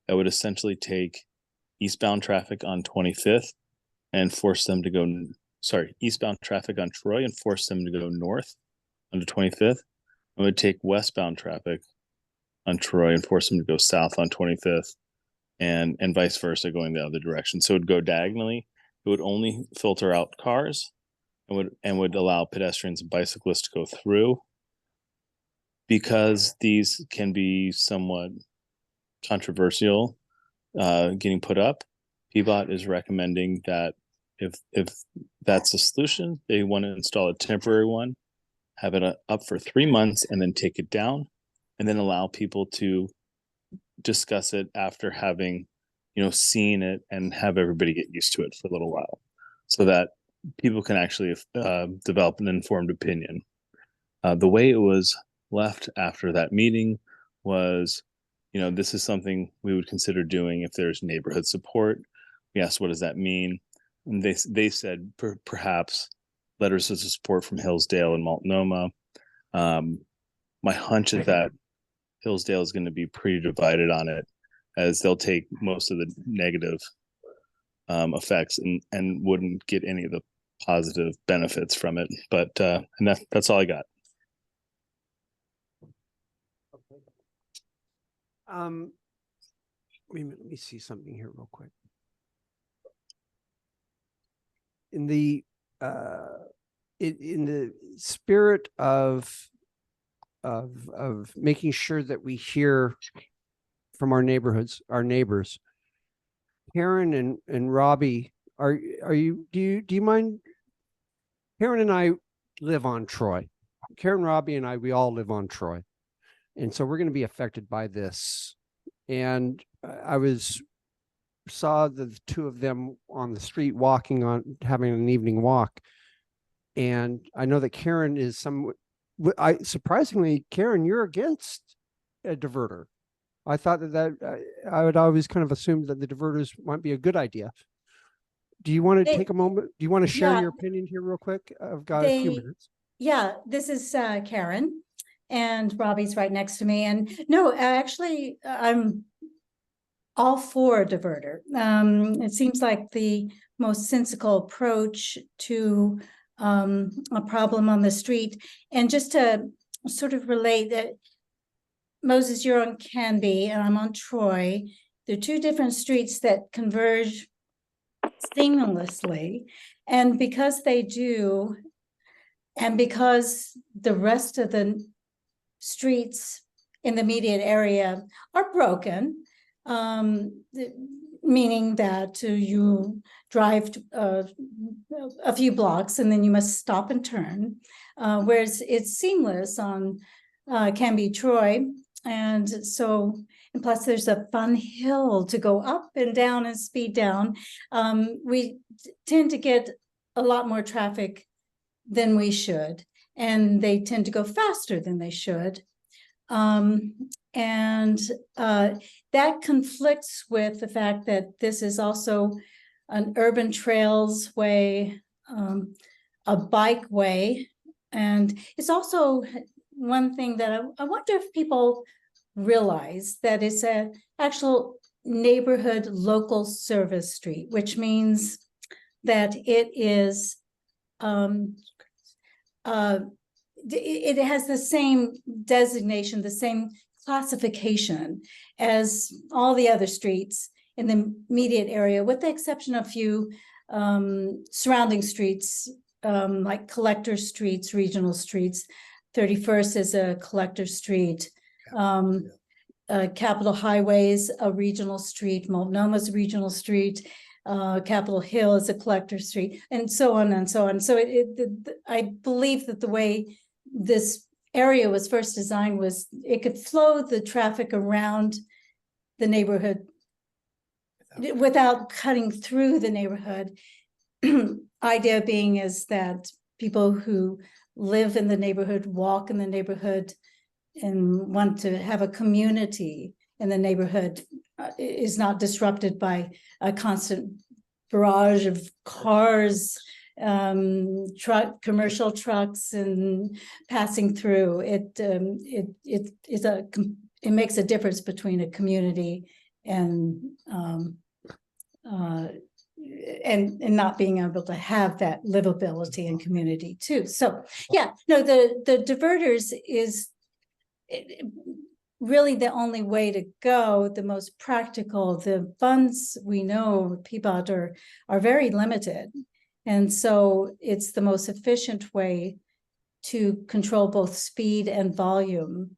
that would essentially take eastbound traffic on 25th and force them to go, eastbound traffic on Troy and force them to go north onto 25th. It would take westbound traffic on Troy and force them to go south on 25th and vice versa, going the other direction. So it would go diagonally. It would only filter out cars and would allow pedestrians and bicyclists to go through. Because these can be somewhat controversial getting put up, PBOT is recommending that if that's the solution, they want to install a temporary one, have it up for 3 months, and then take it down, and then allow people to discuss it after having, seen it, and have everybody get used to it for a little while, so that people can actually develop an informed opinion. The way it was left after that meeting was, this is something we would consider doing if there's neighborhood support. We asked, what does that mean? And they said perhaps letters of support from Hillsdale and Multnomah. My hunch is that Hillsdale is going to be pretty divided on it, as they'll take most of the negative effects and wouldn't get any of the positive benefits from it. But and that's all I got. Wait a minute, let me see something here real quick. In the spirit of making sure that we hear from our neighbors, Karen and Robbie, do you mind? Karen and I live on Troy. Karen, Robbie, and I, we all live on Troy. And so we're going to be affected by this. And I saw the two of them on the street having an evening walk. And I know that Karen is surprisingly, Karen, you're against a diverter. I thought that I would always kind of assume that the diverters might be a good idea. Do you want to take a moment? Do you want to share your opinion here real quick? I've got a few minutes. Yeah, this is Karen. And Robbie's right next to me. And no, actually, I'm all for a diverter. It seems like the most sensical approach to a problem on the street. And just to sort of relate that, Moses, you're on Canby and I'm on Troy. They're two different streets that converge seamlessly. And because they do, and because the rest of the streets in the immediate area are broken, meaning that you drive a few blocks and then you must stop and turn, whereas it's seamless on Canby Troy. And plus there's a fun hill to go up and down and speed down. We tend to get a lot more traffic than we should, and they tend to go faster than they should. That conflicts with the fact that this is also an urban trails way, a bike way. And it's also one thing that I wonder if people realize that it's an actual neighborhood local service street, which means that it is, it has the same designation, the same classification as all the other streets in the immediate area, with the exception of a few surrounding streets like collector streets, regional streets. 31st is a collector street. Capitol Highway is a regional street. Multnoma's a regional street. Capitol Hill is a collector street, and so on and so on. So I believe that the way this area was first designed was it could flow the traffic around the neighborhood without cutting through the neighborhood. Idea being is that people who live in the neighborhood, walk in the neighborhood, and want to have a community in the neighborhood is not disrupted by a constant barrage of cars, commercial trucks, and passing through. It makes a difference between a community and not being able to have that livability and community too. So yeah, no, the diverters is really the only way to go, the most practical. The funds we know PBOT are very limited. And so it's the most efficient way to control both speed and volume.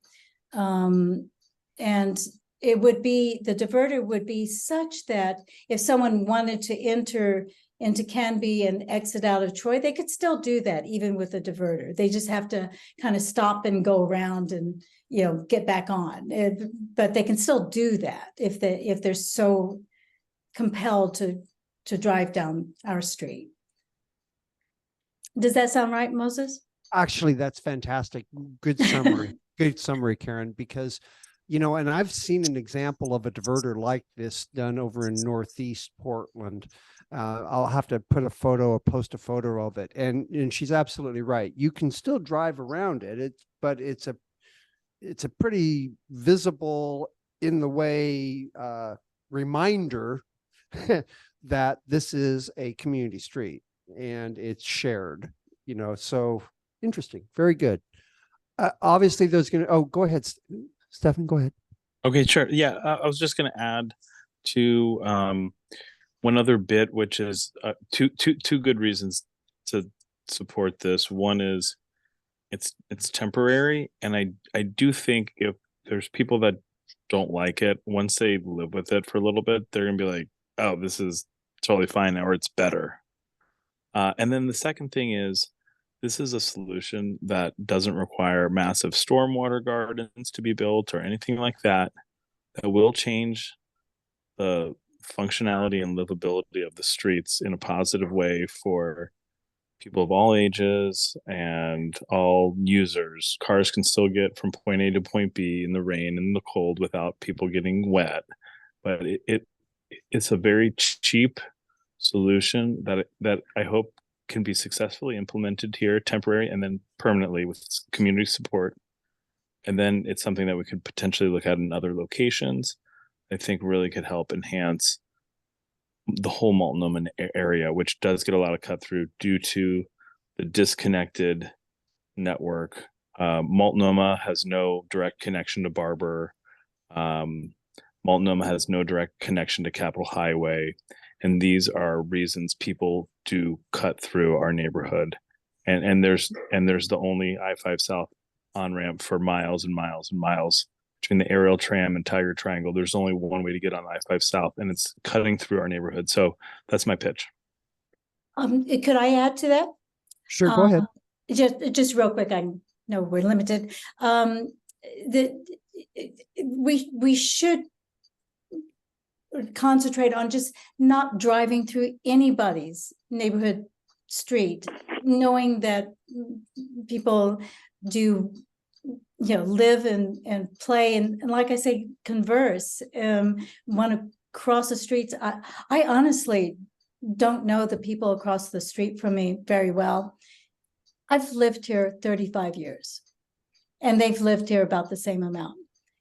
And it would be, the diverter would be such that if someone wanted to enter into Canby and exit out of Troy, they could still do that even with a diverter. They just have to kind of stop and go around and, you know, get back on. But they can still do that if they're so compelled to drive down our street. Does that sound right, Moses? Actually, that's fantastic. Good summary. Good summary, Karen, because, you know, and I've seen an example of a diverter like this done over in Northeast Portland. I'll have to post a photo of it. And she's absolutely right. You can still drive around it, but it's a pretty visible in the way reminder that this is a community street and it's shared, you know, so interesting. Very good. Obviously there's go ahead, Stefan, go ahead. Okay, sure. Yeah, I was just going to add to one other bit, which is two good reasons to support this. One is it's temporary, and I do think if there's people that don't like it, once they live with it for a little bit, they're gonna be like, oh, this is totally fine now, or it's better. And then the second thing is, this is a solution that doesn't require massive stormwater gardens to be built or anything like that. That will change the functionality and livability of the streets in a positive way for people of all ages and all users. Cars can still get from point A to point B in the rain and the cold without people getting wet. But it's a very cheap solution that I hope can be successfully implemented here, temporary and then permanently with community support. And then it's something that we could potentially look at in other locations. I think really could help enhance the whole Multnomah area, which does get a lot of cut through due to the disconnected network. Multnomah has no direct connection to Barber. Multnomah has no direct connection to Capitol Highway. And these are reasons people do cut through our neighborhood. And there's the only I-5 South on-ramp for miles and miles and miles. Between the aerial tram and Tiger Triangle, there's only one way to get on I-5 South, and it's cutting through our neighborhood. So that's my pitch. Could I add to that? Sure, go ahead. Just real quick. I know we're limited. We should concentrate on just not driving through anybody's neighborhood street, knowing that people do, you know, live and play and like I say, converse, want to cross the streets. I honestly don't know the people across the street from me very well. I've lived here 35 years and they've lived here about the same amount.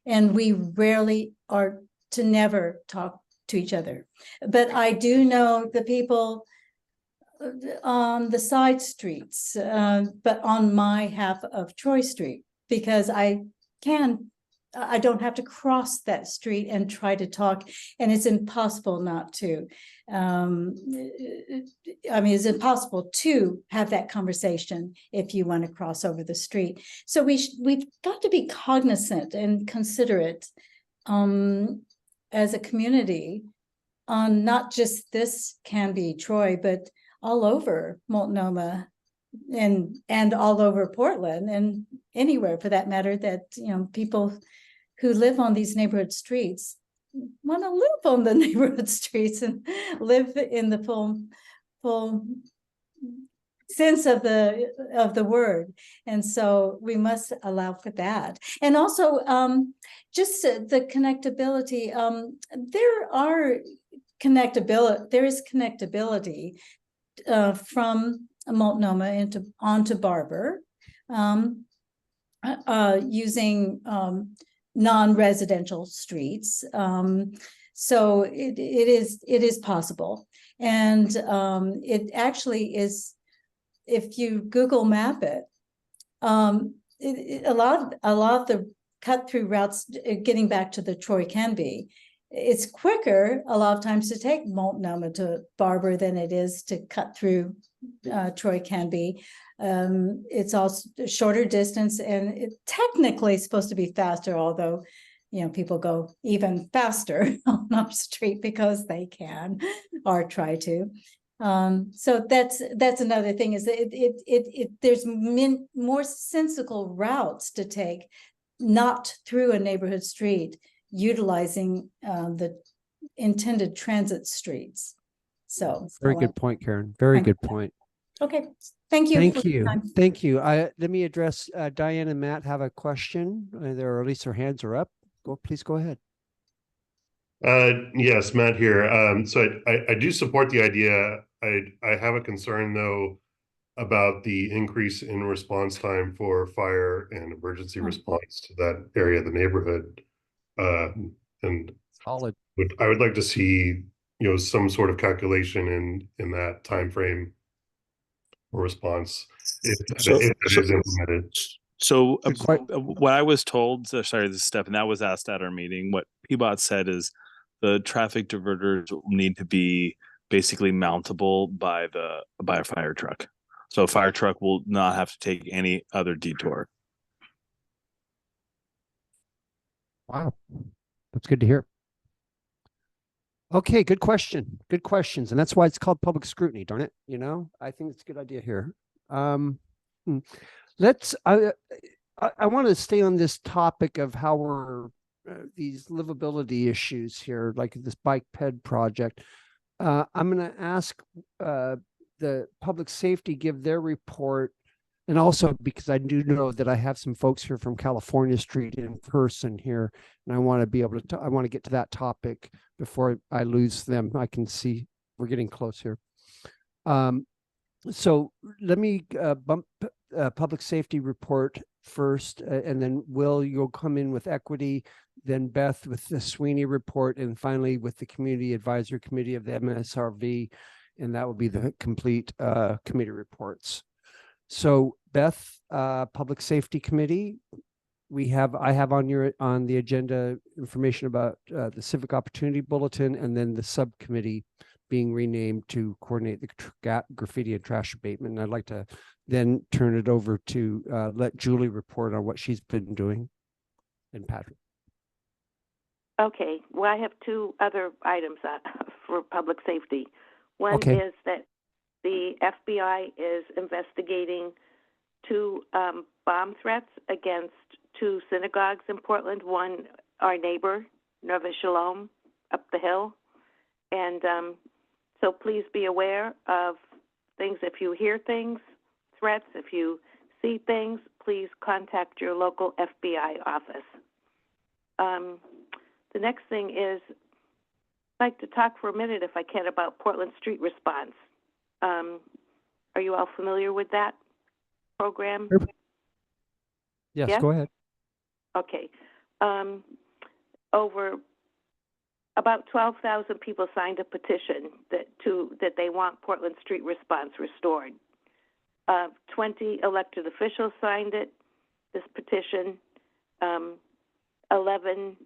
And we rarely are to never talk to each other. But I do know the people on the side streets, but on my half of Troy Street, because I can I don't have to cross that street and try to talk, and it's impossible not to. I mean, it's impossible to have that conversation if you want to cross over the street. So we've got to be cognizant and considerate as a community on not just this Canby, Troy, but all over Multnomah and all over Portland and anywhere for that matter, that, you know, people who live on these neighborhood streets want to live on the neighborhood streets and live in the full sense of the word. And so we must allow for that. And also just the connectability. There is connectability from Multnomah onto Barber using non-residential streets. So it is possible. And it actually is, if you Google map it, a lot of the cut-through routes, getting back to the Troy Canby, it's quicker a lot of times to take Multnomah to Barber than it is to cut through Troy Canby. It's also a shorter distance, and it technically is supposed to be faster, although, you know, people go even faster on our street because they can or try to. So that's another thing, is that there's more sensible routes to take, not through a neighborhood street, utilizing the intended transit streets. So very good point, Karen. Very good point. Okay, thank you. Thank you. Thank you. Let me address Diane and Matt have a question, or at least their hands are up. Please go ahead. Yes, Matt here. So I do support the idea. I have a concern though about the increase in response time for fire and emergency response to that area of the neighborhood. And solid. I would like to see, you know, some sort of calculation in that time frame for response if it is implemented. So what I was told, sorry, this is Steph, and that was asked at our meeting. What PBOT said is the traffic diverters need to be basically mountable by a fire truck. So a fire truck will not have to take any other detour. Wow, that's good to hear. Okay, good question. Good questions, and that's why it's called public scrutiny, darn it. You know, I think it's a good idea here. Let's. I want to stay on this topic of how we're these livability issues here, like this bike ped project. I'm going to ask the public safety give their report, and also because I do know that I have some folks here from California Street in person here, and I want to be able to. I want to get to that topic before I lose them. I can see we're getting close here. So let me bump public safety report first, and then Will, you'll come in with equity, then Beth with the Sweeney report, and finally with the Community Advisory Committee of the MSRV, and that will be the complete committee reports. So Beth, Public Safety Committee, I have on the agenda information about the Civic Opportunity Bulletin, and then the subcommittee being renamed to coordinate the graffiti and trash abatement. And I'd like to then turn it over to let Julie report on what she's been doing, and Patrick. Okay, well, I have two other items for public safety. One is that the FBI is investigating two bomb threats against two synagogues in Portland. One, our neighbor, Nova Shalom, up the hill. And so please be aware of things. If you hear things, threats, if you see things, please contact your local FBI office. The next thing is, I'd like to talk for a minute, if I can, about Portland Street Response. Are you all familiar with that program? Yes, go ahead. Okay. Over about 12,000 people signed a petition that they want Portland Street Response restored. 20 elected officials signed this petition. 11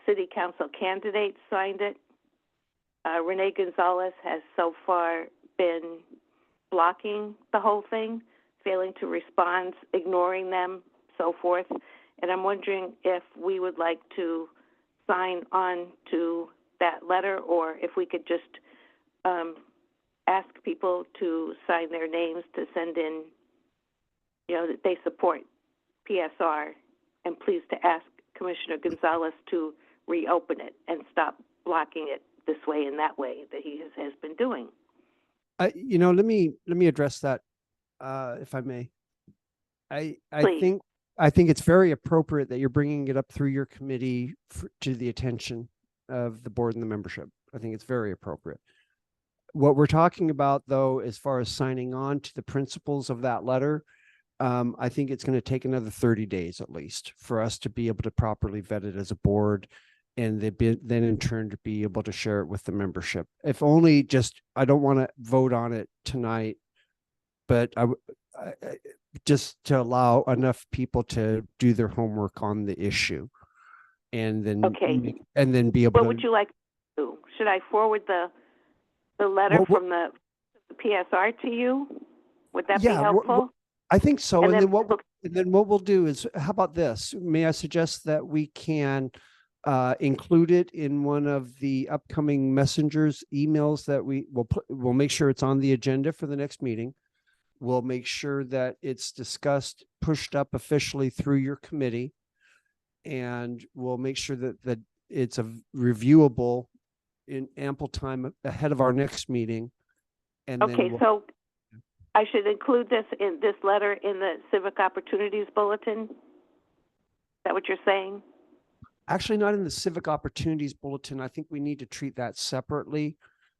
city council candidates signed it. Renee Gonzalez has so far been blocking the whole thing, failing to respond, ignoring them, so forth. And I'm wondering if we would like to sign on to that letter, or if we could just ask people to sign their names to send in, that they support PSR, and please to ask Commissioner Gonzalez to reopen it and stop blocking it this way and that way that he has been doing. Let me address that, if I may. I Please. think it's very appropriate that you're bringing it up through your committee to the attention of the board and the membership. I think it's very appropriate. What we're talking about, though, as far as signing on to the principles of that letter, I think it's going to take another 30 days at least for us to be able to properly vet it as a board, and then in turn to be able to share it with the membership. If only I don't want to vote on it tonight, but I just to allow enough people to do their homework on the issue, and then be able What would you like to do? Should I forward the letter from the PSR to you? Would that be helpful? I think so. And And then then what we'll do is, how about this? May I suggest that we can include it in one of the upcoming messengers emails that we'll make sure it's on the agenda for the next meeting. We'll make sure that it's discussed, pushed up officially through your committee, and we'll make sure that it's reviewable in ample time ahead of our next meeting. And so I should include this letter in the Civic Opportunities Bulletin? Is that what you're saying? Actually, not in the Civic Opportunities Bulletin. I think we need to treat that separately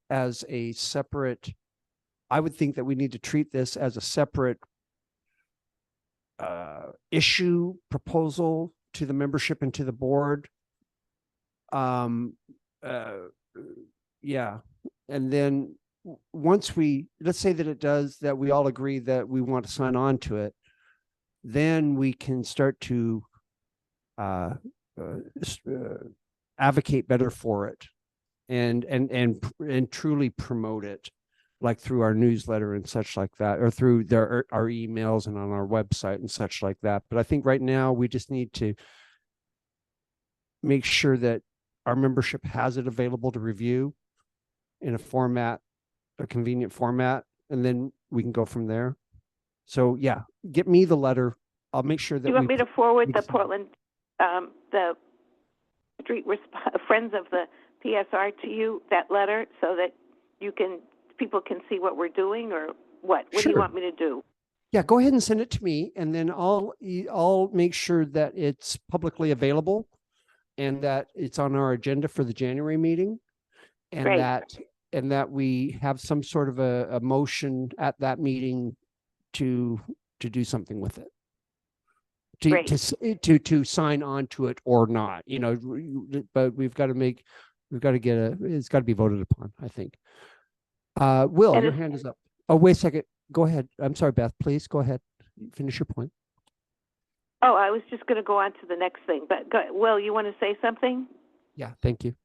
as a separate. I would think that we need to treat this as a separate issue proposal to the membership and to the board. Yeah. And then once let's say that we all agree that we want to sign on to it, then we can start to advocate better for it and truly promote it, like through our newsletter and such like that, or through our emails and on our website and such like that. But I think right now we just need to make sure that our membership has it available to review in a convenient format, and then we can go from there. So yeah, get me the letter. I'll make sure that you want me to forward the Portland, the street friends of the PSR to you, that letter, so that people can see what we're doing, or what? What do you want me to do? Yeah, go ahead and send it to me, and then I'll make sure that it's publicly available and that it's on our agenda for the January meeting, and Great. that we have some sort of a motion at that meeting to do something with it. To sign on to it or not, but it's got to be voted upon, I think. Will, your hand is up. Oh, wait a second. Go ahead. I'm sorry, Beth, please go ahead. Finish your point. Oh, I was just going to go on to the next thing, but Will, you want to say something? Yeah, thank you.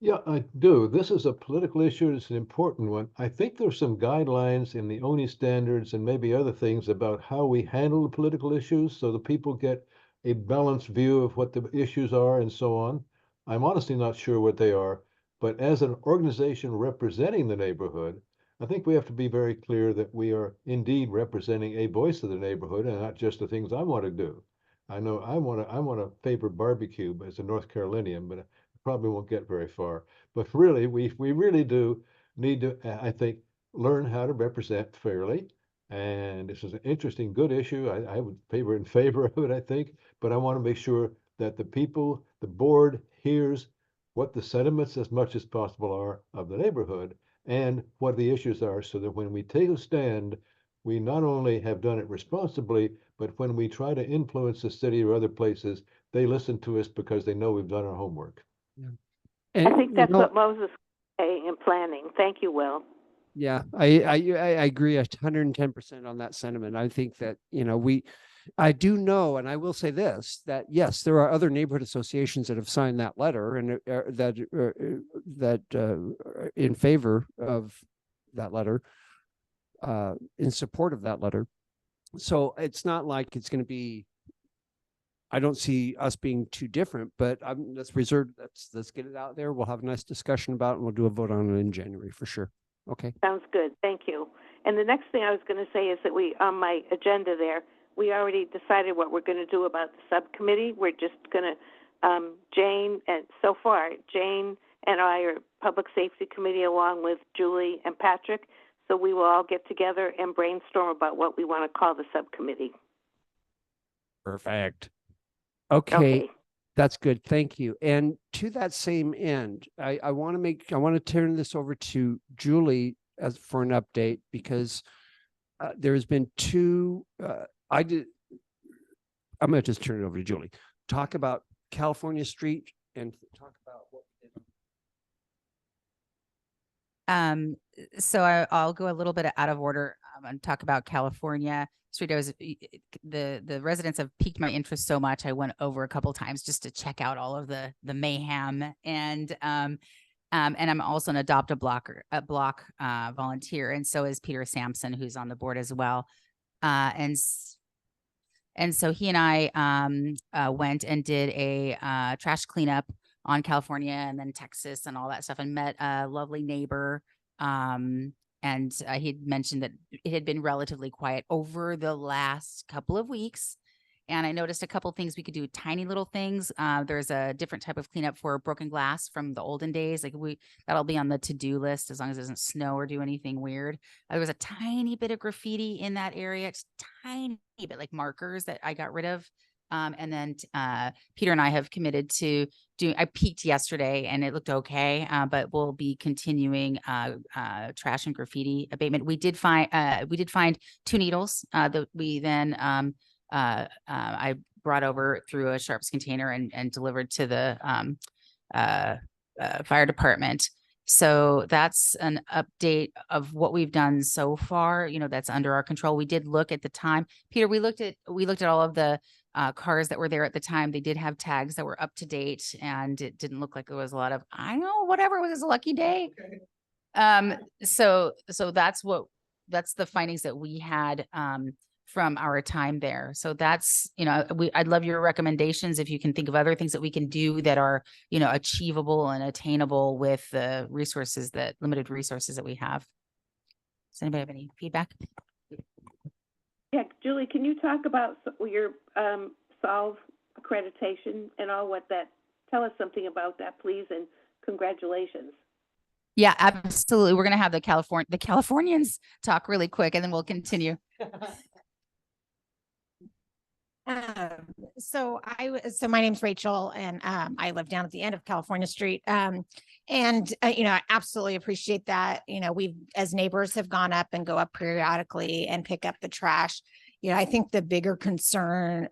Yeah, I do. This is a political issue. It's an important one. I think there's some guidelines in the ONI standards and maybe other things about how we handle the political issues so the people get a balanced view of what the issues are and so on. I'm honestly not sure what they are, but as an organization representing the neighborhood, I think we have to be very clear that we are indeed representing a voice of the neighborhood and not just the things I want to do. I know I want to favor barbecue as a North Carolinian, but probably won't get very far. But really, we really do need to, I think, learn how to represent fairly. And this is an interesting, good issue. I would in favor of it, I think. But I want to make sure that the board hears what the sentiments as much as possible are of the neighborhood and what the issues are, so that when we take a stand, we not only have done it responsibly, but when we try to influence the city or other places, they listen to us because they know we've done our homework. Yeah. I think that's what Moses is saying in planning. Thank you, Will. Yeah, I agree 110% on that sentiment. I think that, I do know, and I will say this, that yes, there are other neighborhood associations that have signed that letter and in favor of that letter, in support of that letter. So it's not like it's going to be, I don't see us being too different, but let's get it out there. We'll have a nice discussion about it and we'll do a vote on it in January for sure. Okay. Sounds good. Thank you. And the next thing I was going to say is that on my agenda there, we already decided what we're going to do about the subcommittee. We're just going to, Jane and I are Public Safety Committee along with Julie and Patrick. So we will all get together and brainstorm about what we want to call the subcommittee. Perfect. Okay. That's good. Thank you. And to that same end, I want to turn this over to Julie for an update, because there's been I'm going to just turn it over to Julie. Talk about California Street and talk about what we did. So I'll go a little bit out of order and talk about California Street. The residents have piqued my interest so much. I went over a couple of times just to check out all of the mayhem, and I'm also an Adopt a Block volunteer, and so is Peter Sampson, who's on the board as well. And so he and I went and did a trash cleanup on California and then Texas and all that stuff, and met a lovely neighbor. And he'd mentioned that it had been relatively quiet over the last couple of weeks. And I noticed a couple of things we could do, tiny little things. There's a different type of cleanup for broken glass from the olden days. Like that'll be on the to-do list as long as it doesn't snow or do anything weird. There was a tiny bit of graffiti in that area, just tiny bit, like markers that I got rid of. And then Peter and I have committed to I peeked yesterday and it looked okay, but we'll be continuing trash and graffiti abatement. We did find 2 needles that we then I brought over through a sharps container and delivered to the fire department. So that's an update of what we've done so far. That's under our control. We did look at the time, Peter, we looked at all of the cars that were there at the time. They did have tags that were up to date, and it didn't look like there was a lot of, whatever, it was a lucky day. Okay. So that's the findings that we had from our time there. So that's, I'd love your recommendations if you can think of other things that we can do that are, achievable and attainable with the limited resources that we have. Does anybody have any feedback? Yeah, Julie, can you talk about your SOLVE accreditation and tell us something about that, please, and congratulations. Yeah, absolutely. We're going to have the Californians talk really quick, and then we'll continue. So my name's Rachel, and I live down at the end of California Street. I absolutely appreciate that. We as neighbors have gone up and go up periodically and pick up the trash. I think the bigger concern,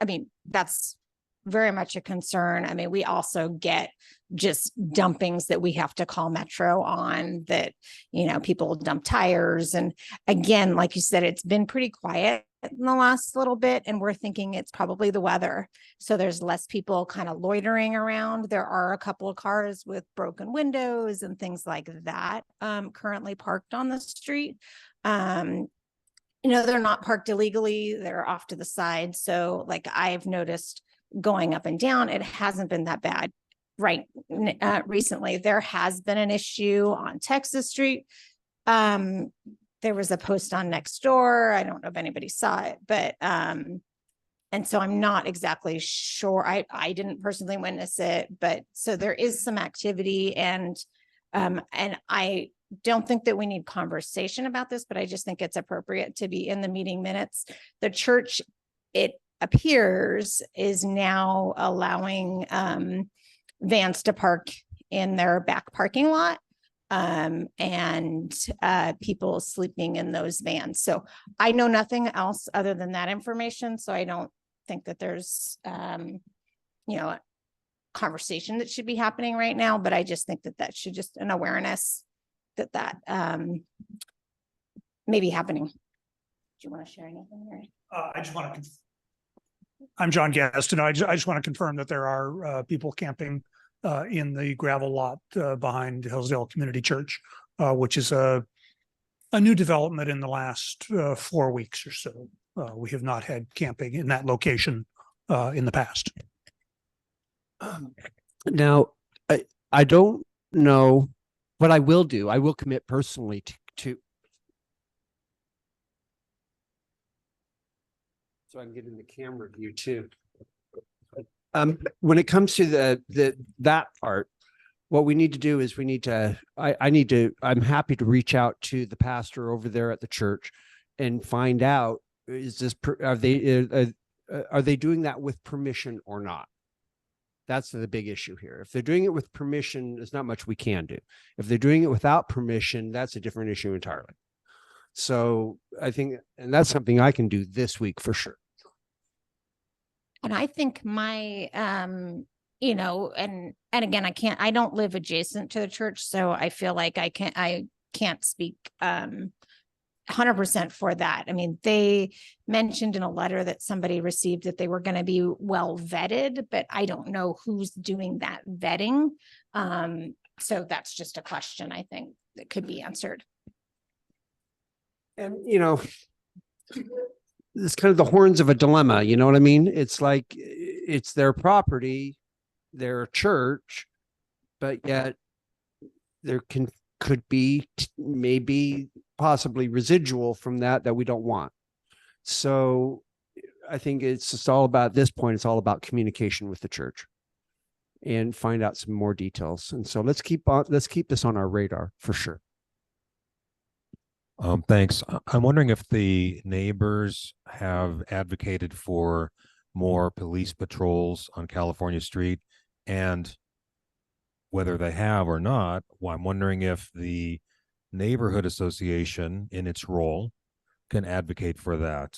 that's very much a concern. We also get just dumpings that we have to call Metro on, that, people dump tires. And again, like you said, it's been pretty quiet in the last little bit, and we're thinking it's probably the weather. So there's less people kind of loitering around. There are a couple of cars with broken windows and things like that currently parked on the street. They're not parked illegally. They're off to the side. So like I've noticed going up and down, it hasn't been that bad. Right. Recently, there has been an issue on Texas Street. There was a post on Nextdoor. I don't know if anybody saw it, but and so I'm not exactly sure. I didn't personally witness it, but so there is some activity, and I don't think that we need conversation about this, but I just think it's appropriate to be in the meeting minutes. The church, it appears, is now allowing vans to park in their back parking lot. And people sleeping in those vans. So I know nothing else other than that information. So I don't think that there's, a conversation that should be happening right now, but I just think that should just an awareness that may be happening. Do you want to share anything, Mary? I just want to I'm John Gaston. I just want to confirm that there are people camping in the gravel lot behind Hillsdale Community Church, which is a new development in the last 4 weeks or so. We have not had camping in that location in the past. Now, I don't know what I will do. I will commit personally to so I can get in the camera view too. When it comes to that part, what we need to do is we need to, I'm happy to reach out to the pastor over there at the church and find out, is this, are they doing that with permission or not? That's the big issue here. If they're doing it with permission, there's not much we can do. If they're doing it without permission, that's a different issue entirely. So I think, and that's something I can do this week for sure. And I think my, you know, and again, I don't live adjacent to the church, so I feel like I can't speak 100% for that. I mean, they mentioned in a letter that somebody received that they were going to be well vetted, but I don't know who's doing that vetting. So that's just a question I think that could be answered. And, you know, it's kind of the horns of a dilemma. You know what I mean? It's like, it's their property, their church, but yet there could be maybe possibly residual from that we don't want. So I think it's just all about, at this point, it's all about communication with the church and find out some more details. And so let's keep this on our radar for sure. Thanks. I'm wondering if the neighbors have advocated for more police patrols on California Street, and whether they have or not, well, I'm wondering if the neighborhood association in its role can advocate for that.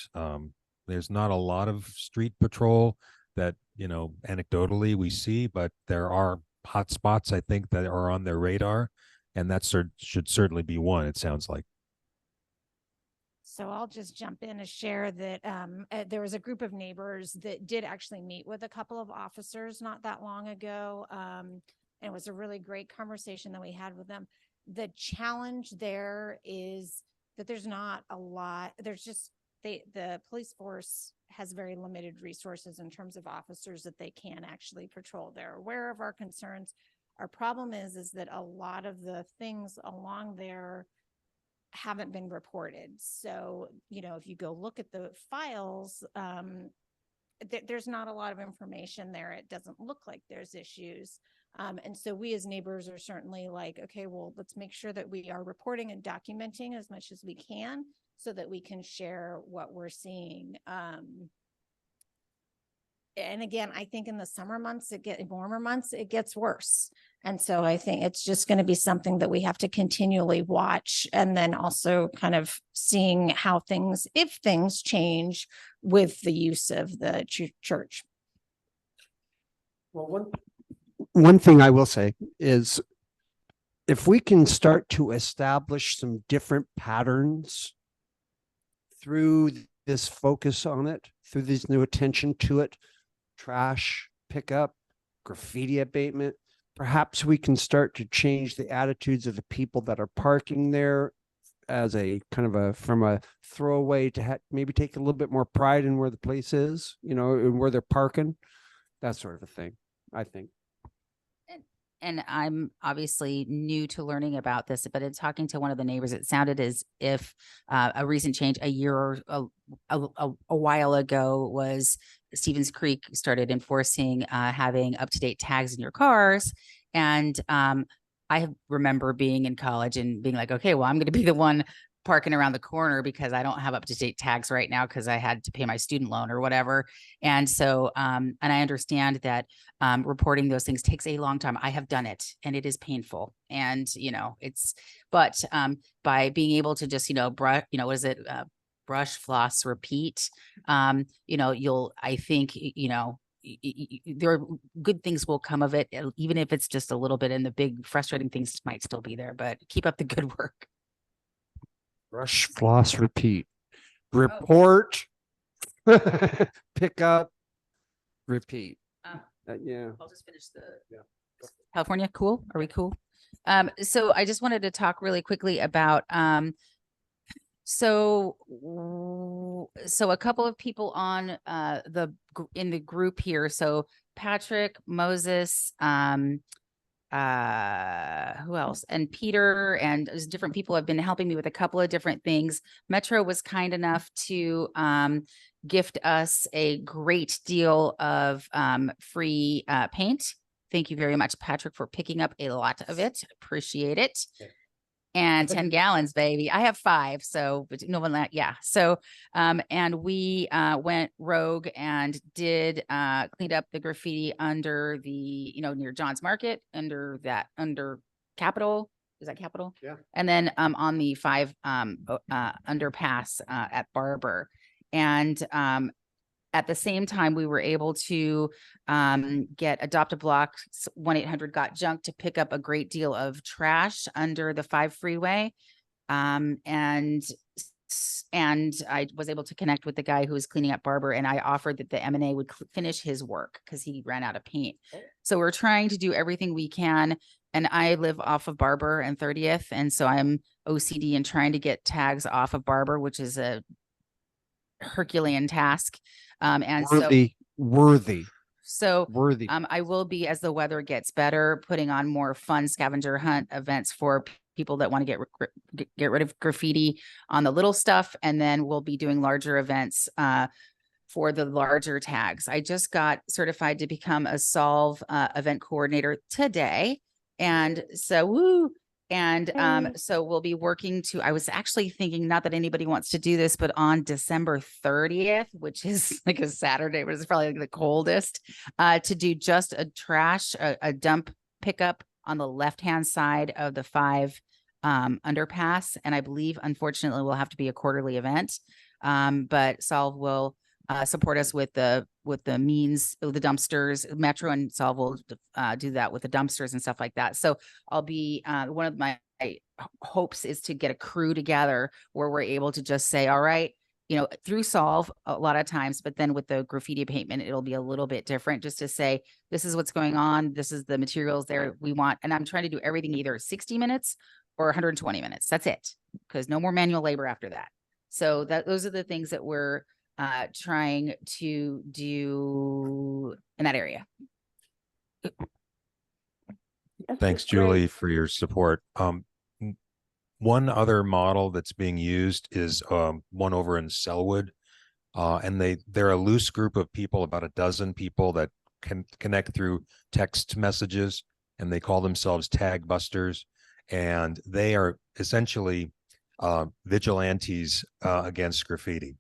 There's not a lot of street patrol that, you know, anecdotally we see, but there are hot spots, I think, that are on their radar, and that should certainly be one, it sounds like. So I'll just jump in and share that there was a group of neighbors that did actually meet with a couple of officers not that long ago. And it was a really great conversation that we had with them. The challenge there is that there's not a lot, there's just, the police force has very limited resources in terms of officers that they can actually patrol. They're aware of our concerns. Our problem is that a lot of the things along there haven't been reported. So, you know, if you go look at the files, there's not a lot of information there. It doesn't look like there's issues. And so we as neighbors are certainly like, okay, well, let's make sure that we are reporting and documenting as much as we can so that we can share what we're seeing. And again, I think in the summer months, warmer months, it gets worse. And so I think it's just going to be something that we have to continually watch, and then also kind of seeing how if things change with the use of the church. Well, one thing I will say is, if we can start to establish some different patterns through this focus on it, through this new attention to it, trash pickup, graffiti abatement, perhaps we can start to change the attitudes of the people that are parking there as a kind of from a throwaway to maybe take a little bit more pride in where the place is, you know, and where they're parking, that sort of a thing, I think. And I'm obviously new to learning about this, but in talking to one of the neighbors, it sounded as if a recent change a year or a while ago was Stevens Creek started enforcing having up-to-date tags in your cars. And I remember being in college and being like, okay, well, I'm going to be the one parking around the corner because I don't have up-to-date tags right now because I had to pay my student loan or whatever. And so, and I understand that reporting those things takes a long time. I have done it and it is painful. And, you know, but by being able to just, brush, what is it? Brush, floss, repeat, I think, there are good things will come of it, even if it's just a little bit, and the big frustrating things might still be there, but keep up the good work. Brush, floss, repeat, report, pick up, repeat. Um, Yeah. I'll just finish the California. Cool. Are we cool? So I just wanted to talk really quickly about, so a couple of people on, in the group here. So Patrick, Moses, who else? And Peter, and there's different people have been helping me with a couple of different things. Metro was kind enough to gift us a great deal of free paint. Thank you very much, Patrick, for picking up a lot of it. Appreciate it. And 10 gallons, baby. I have 5, so but no one that, yeah. So and we went rogue and did cleaned up the graffiti under the, near John's Market, under Capitol. Is that Capitol? Yeah. And then on the 5 underpass at Barber. And at the same time, we were able to get Adopt a Block 1-800-GOT-JUNK to pick up a great deal of trash under the 5 freeway. And I was able to connect with the guy who was cleaning up Barber, and I offered that the M&A would finish his work because he ran out of paint. So we're trying to do everything we can. And I live off of Barber and 30th. And so I'm OCD and trying to get tags off of Barber, which is a Herculean task. And worthy. So I will be, as the weather gets better, putting on more fun scavenger hunt events for people that want to get rid of graffiti on the little stuff. And then we'll be doing larger events for the larger tags. I just got certified to become a Solve event coordinator today. And so, woo. And so we'll be working to, I was actually thinking, not that anybody wants to do this, but on December 30th, which is like a Saturday, but it's probably like the coldest, to do just a dump pickup on the left-hand side of the 5 underpass. And I believe, unfortunately, will have to be a quarterly event. But Solve will support us with the means of the dumpsters. Metro and Solve will do that with the dumpsters and stuff like that. So I'll be one of my hopes is to get a crew together where we're able to just say, all right, through Solve a lot of times, but then with the graffiti abatement, it'll be a little bit different, just to say, this is what's going on. This is the materials there we want. And I'm trying to do everything either 60 minutes or 120 minutes. That's it. Because no more manual labor after that. So those are the things that we're trying to do in that area. Thanks, Julie, for your support. One other model that's being used is one over in Selwood, and they're a loose group of people, about a dozen people that can connect through text messages, and they call themselves tag busters, and they are essentially vigilantes against graffiti.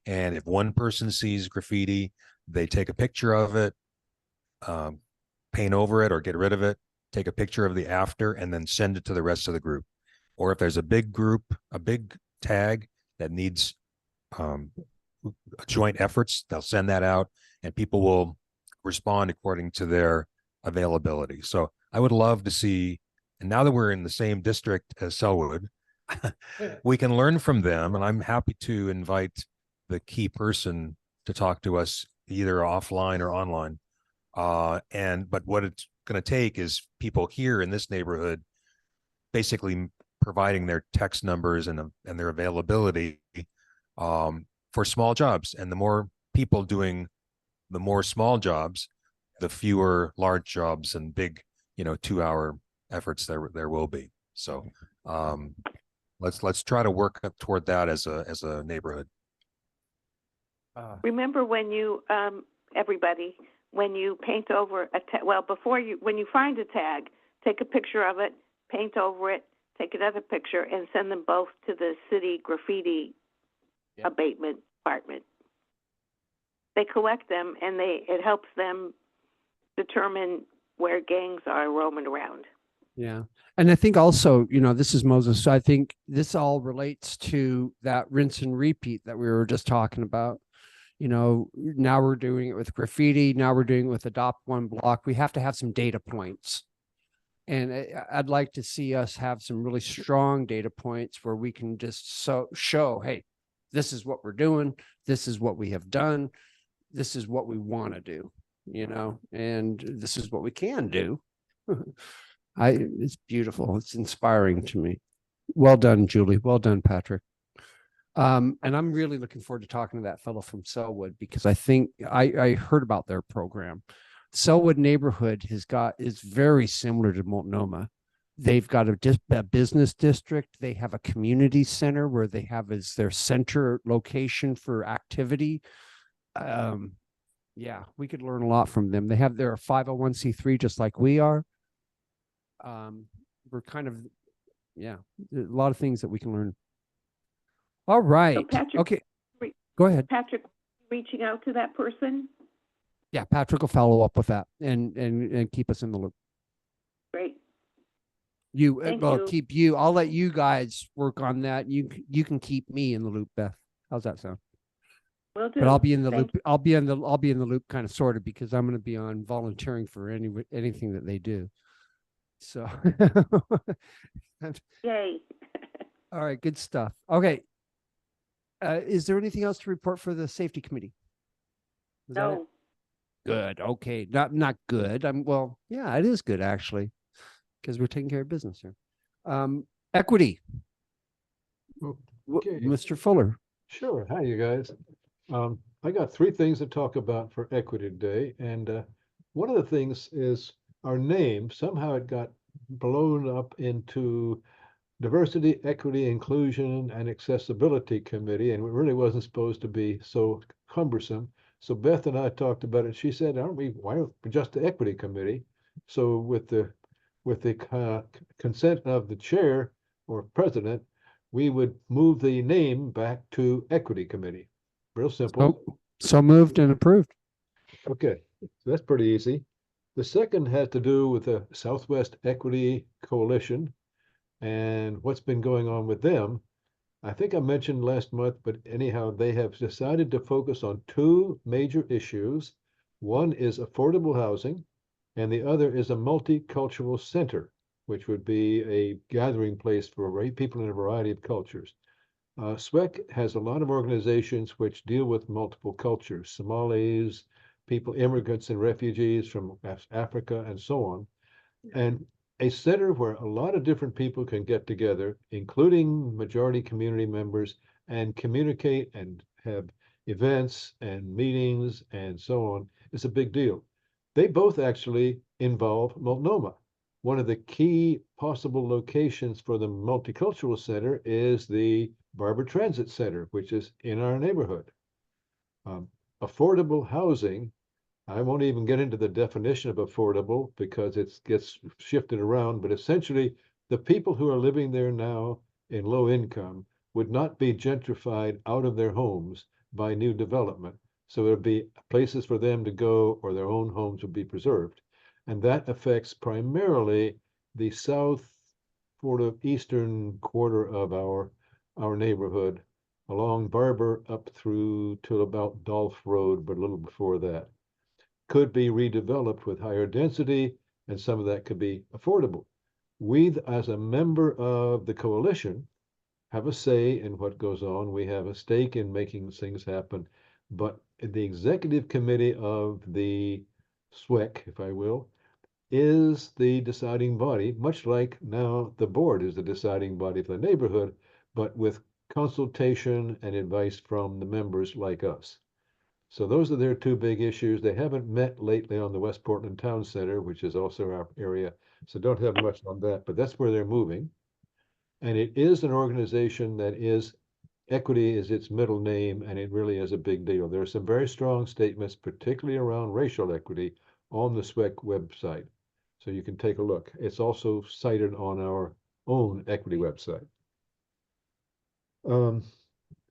And if one person sees graffiti, they take a picture of it, paint over it or get rid of it, take a picture of the after, and then send it to the rest of the group. Or if there's a big group, a big tag that needs joint efforts, they'll send that out, and people will respond according to their availability. So I would love to see, and now that we're in the same district as Selwood, we can learn from them, and I'm happy to invite the key person to talk to us either offline or online. But what it's going to take is people here in this neighborhood basically providing their text numbers and their availability for small jobs. And the more people doing the more small jobs, the fewer large jobs and big, 2-hour efforts there will be. So let's try to work up toward that as a neighborhood. Remember when you, everybody, when you paint over a tag, when you find a tag, take a picture of it, paint over it, take another picture, and send them both to the city graffiti abatement department. They collect them, and it helps them determine where gangs are roaming around. Yeah. And I think also, this is Moses. So I think this all relates to that rinse and repeat that we were just talking about. Now we're doing it with graffiti. Now we're doing it with Adopt One Block. We have to have some data points. And I'd like to see us have some really strong data points where we can just show, hey, this is what we're doing. This is what we have done. This is what we want to do. and this is what we can do. It's beautiful. It's inspiring to me. Well done, Julie. Well done, Patrick. And I'm really looking forward to talking to that fellow from Selwood, because I think I heard about their program. Selwood neighborhood is very similar to Multnomah. They've got a business district. They have a community center where they have as their center location for activity. Yeah, we could learn a lot from them. They're a 501c3 just like we are. We're kind of, a lot of things that we can learn. All right. So Patrick, okay. Go ahead. Patrick, reaching out to that person? Yeah, Patrick will follow up with that and keep us in the loop. Great. Thank you. I'll let you guys work on that. You can keep me in the loop, Beth. How's that sound? Will do. But I'll be in the loop. I'll be in the loop kind of sort of, because I'm going to be on volunteering for anything that they do. So Yay. All right, good stuff. Okay. Is there anything else to report for the safety committee? No. Good. Okay. Not good. Yeah, it is good actually, because we're taking care of business here. Equity. Okay. Mr. Fuller. Sure. Hi, you guys. I got 3 things to talk about for Equity Day. And one of the things is our name. Somehow it got blown up into Diversity, Equity, Inclusion, and Accessibility Committee, and it really wasn't supposed to be so cumbersome. So Beth and I talked about it. She said, why aren't we just the Equity Committee? So with the consent of the chair or president, we would move the name back to Equity Committee. Real simple. So moved and approved. Okay, so that's pretty easy. The second has to do with the Southwest Equity Coalition and what's been going on with them. I think I mentioned last month, but anyhow, they have decided to focus on 2 major issues. One is affordable housing, and the other is a multicultural center, which would be a gathering place for people in a variety of cultures. SWEC has a lot of organizations which deal with multiple cultures, Somalis, immigrants and refugees from Africa, and so on. And a center where a lot of different people can get together, including majority community members, and communicate and have events and meetings and so on, is a big deal. They both actually involve Multnomah. One of the key possible locations for the Multicultural Center is the Barber Transit Center, which is in our neighborhood. Affordable housing, I won't even get into the definition of affordable because it gets shifted around, but essentially the people who are living there now in low income would not be gentrified out of their homes by new development. So there'd be places for them to go, or their own homes would be preserved. And that affects primarily the south eastern quarter of our neighborhood, along Barber up through to about Dolph Road, but a little before that. Could be redeveloped with higher density, and some of that could be affordable. We, as a member of the coalition, have a say in what goes on. We have a stake in making things happen. But the executive committee of the SWEC, if I will, is the deciding body, much like now the board is the deciding body for the neighborhood, but with consultation and advice from the members like us. So those are their 2 big issues. They haven't met lately on the West Portland Town Center, which is also our area. So don't have much on that, but that's where they're moving. And it is an organization that is, equity is its middle name, and it really is a big deal. There are some very strong statements, particularly around racial equity, on the SWEC website. So you can take a look. It's also cited on our own equity website. And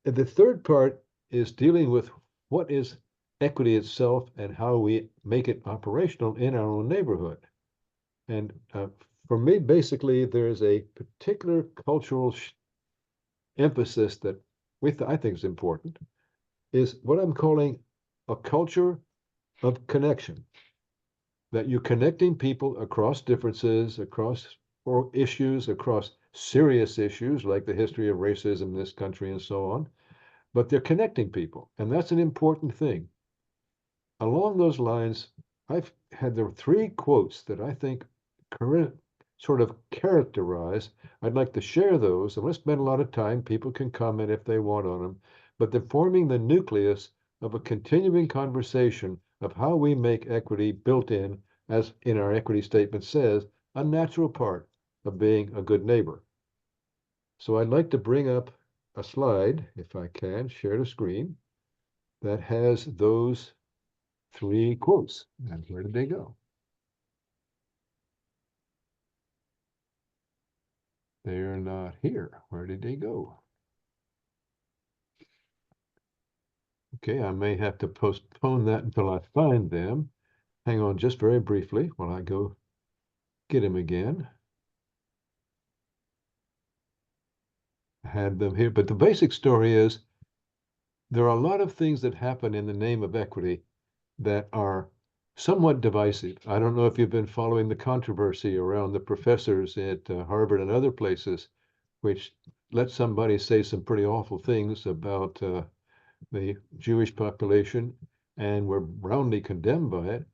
the third part is dealing with what is equity itself and how we make it operational in our own neighborhood. And for me, basically, there's a particular cultural emphasis that I think is important, is what I'm calling a culture of connection. That you're connecting people across differences, across issues, across serious issues like the history of racism in this country and so on, but they're connecting people, and that's an important thing. along those lines, I've had there 3 quotes that I think sort of characterize. I'd like to share those. I won't spend a lot of time. People can comment if they want on them, but they're forming the nucleus of a continuing conversation of how we make equity built in, as in our equity statement says, a natural part of being a good neighbor. So I'd like to bring up a slide, if I can, share the screen, that has those 3 quotes. And where did they go? They're not here. Where did they go? Okay, I may have to postpone that until I find them. Hang on just very briefly while I go get them again. I had them here, but the basic story is there are a lot of things that happen in the name of equity that are somewhat divisive. I don't know if you've been following the controversy around the professors at Harvard and other places, which let somebody say some pretty awful things about the Jewish population and were roundly condemned by it.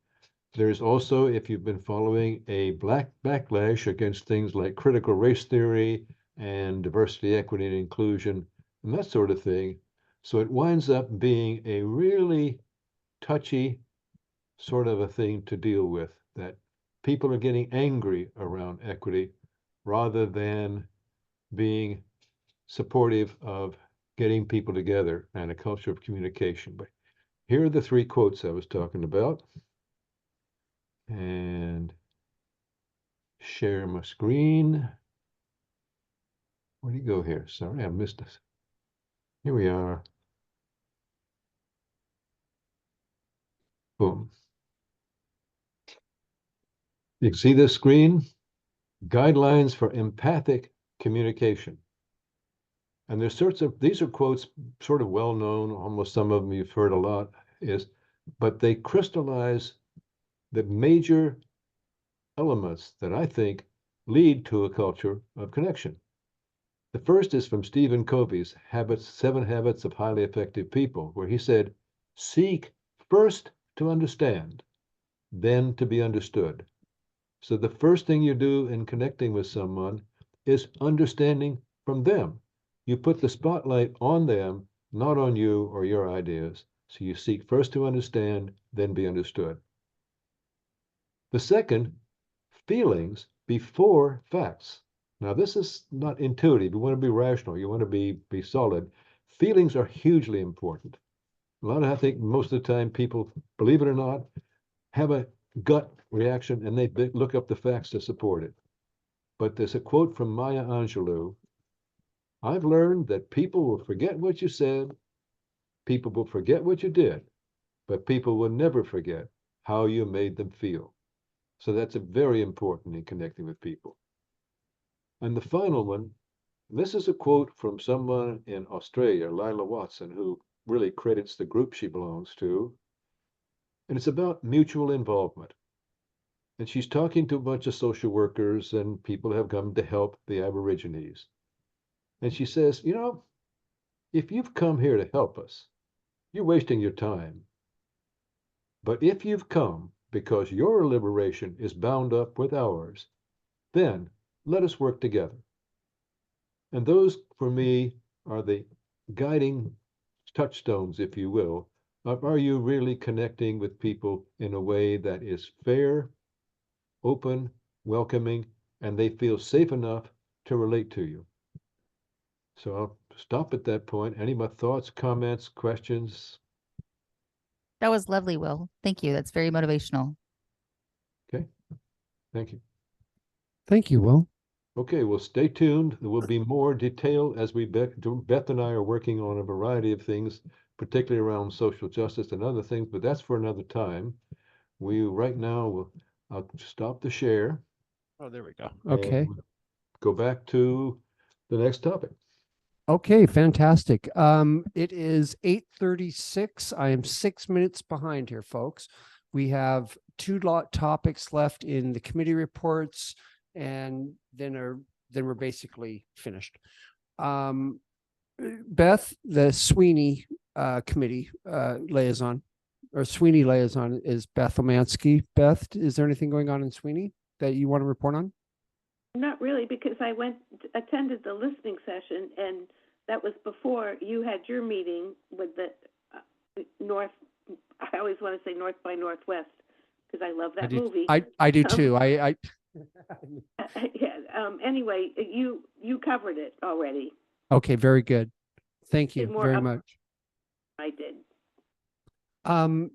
There's also, if you've been following, a backlash against things like critical race theory and diversity, equity, and inclusion, and that sort of thing. So it winds up being a really touchy sort of a thing to deal with, that people are getting angry around equity rather than being supportive of getting people together and a culture of communication. But here are the 3 quotes I was talking about. And share my screen. Where do you go here? Sorry, I missed this. Here we are. Boom. You can see this screen? Guidelines for empathic communication. And there's these are quotes sort of well known, almost some of them you've heard a lot, but they crystallize the major elements that I think lead to a culture of connection. The first is from Stephen Covey's 7 Habits of Highly Effective People, where he said, seek first to understand, then to be understood. So the first thing you do in connecting with someone is understanding from them. You put the spotlight on them, not on you or your ideas. So you seek first to understand, then be understood. The second, feelings before facts. Now, this is not intuitive. You want to be rational. You want to be solid. Feelings are hugely important. I think most of the time people, believe it or not, have a gut reaction and they look up the facts to support it. But there's a quote from Maya Angelou. I've learned that people will forget what you said, people will forget what you did, but people will never forget how you made them feel. So that's very important in connecting with people. And the final one, this is a quote from someone in Australia, Lila Watson, who really credits the group she belongs to. And it's about mutual involvement. And she's talking to a bunch of social workers and people who have come to help the Aborigines. And she says, you know, if you've come here to help us, you're wasting your time. But if you've come because your liberation is bound up with ours, then let us work together. And those, for me, are the guiding touchstones, if you will, of are you really connecting with people in a way that is fair, open, welcoming, and they feel safe enough to relate to you. So I'll stop at that point. Any more thoughts, comments, questions? That was lovely, Will. Thank you. That's very motivational. Okay. Thank you. Thank you, Will. Okay, well, stay tuned. There will be more detail as Beth and I are working on a variety of things, particularly around social justice and other things, but that's for another time. Right now, I'll stop the share. Oh, there we go. Okay. Go back to the next topic. Okay, fantastic. It is 8:36. I am 6 minutes behind here, folks. We have 2 topics left in the committee reports, and then we're basically finished. Beth, the Sweeney committee liaison, or Sweeney liaison is Beth Omansky. Beth, is there anything going on in Sweeney that you want to report on? Not really, because I attended the listening session, and that was before you had your meeting with the North. I always want to say North by Northwest because I love that movie. I do too. I yeah. Anyway, you covered it already. Okay, very good. Thank you Did more very up- much. I did.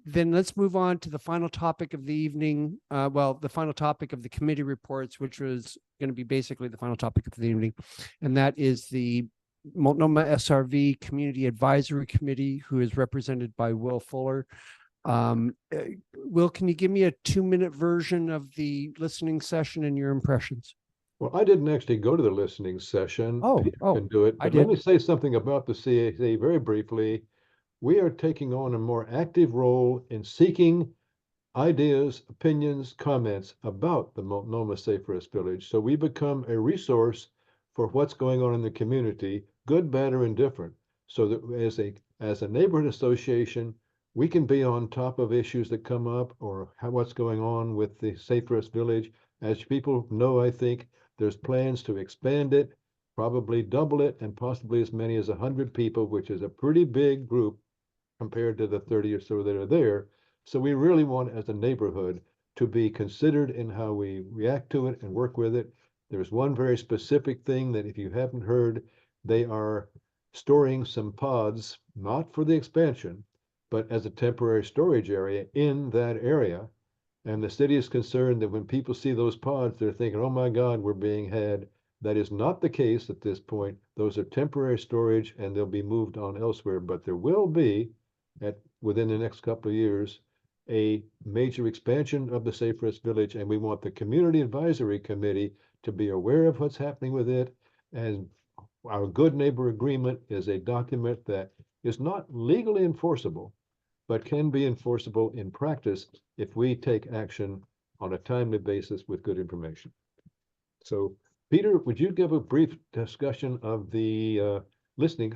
Then let's move on to the final topic of the evening. Well, the final topic of the committee reports, which was going to be basically the final topic of the evening, and that is the Multnomah SRV Community Advisory Committee, who is represented by Will Fuller. Will, can you give me a 2-minute version of the listening session and your impressions? Well, I didn't actually go to the listening session. Peter can do it, I but let did. me say something about the CAC very briefly. We are taking on a more active role in seeking ideas, opinions, comments about the Multnomah Safe Rest Village. So we become a resource for what's going on in the community, good, bad, or indifferent. So that as a neighborhood association, we can be on top of issues that come up or what's going on with the Safe Rest Village. As people know, I think there's plans to expand it, probably double it, and possibly as many as 100 people, which is a pretty big group compared to the 30 or so that are there. So we really want, as a neighborhood, to be considered in how we react to it and work with it. There's one very specific thing that if you haven't heard, they are storing some pods, not for the expansion, but as a temporary storage area in that area. And the city is concerned that when people see those pods, they're thinking, oh my God, we're being had. That is not the case at this point. Those are temporary storage and they'll be moved on elsewhere, but there will be within the next couple of years, a major expansion of the Safe Rest Village, and we want the Community Advisory Committee to be aware of what's happening with it. And our Good Neighbor Agreement is a document that is not legally enforceable, but can be enforceable in practice if we take action on a timely basis with good information. So, Peter, would you give a brief discussion of the listening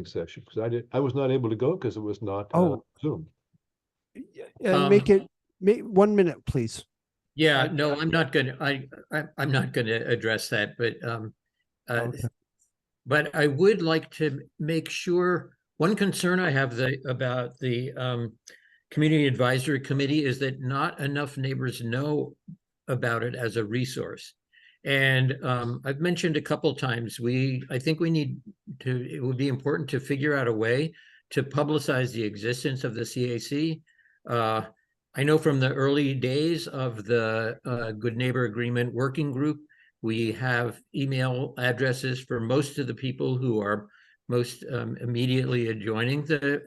session? Because I was not able to go because it was not Zoom. Make it 1 minute, please. Yeah, no, I'm not gonna, I'm not gonna address that, but I would like to make sure, one concern I have about the Community Advisory Committee is that not enough neighbors know about it as a resource. And I've mentioned a couple times, I think we need to, it would be important to figure out a way to publicize the existence of the CAC. I know from the early days of the Good Neighbor Agreement Working Group, we have email addresses for most of the people who are most immediately adjoining the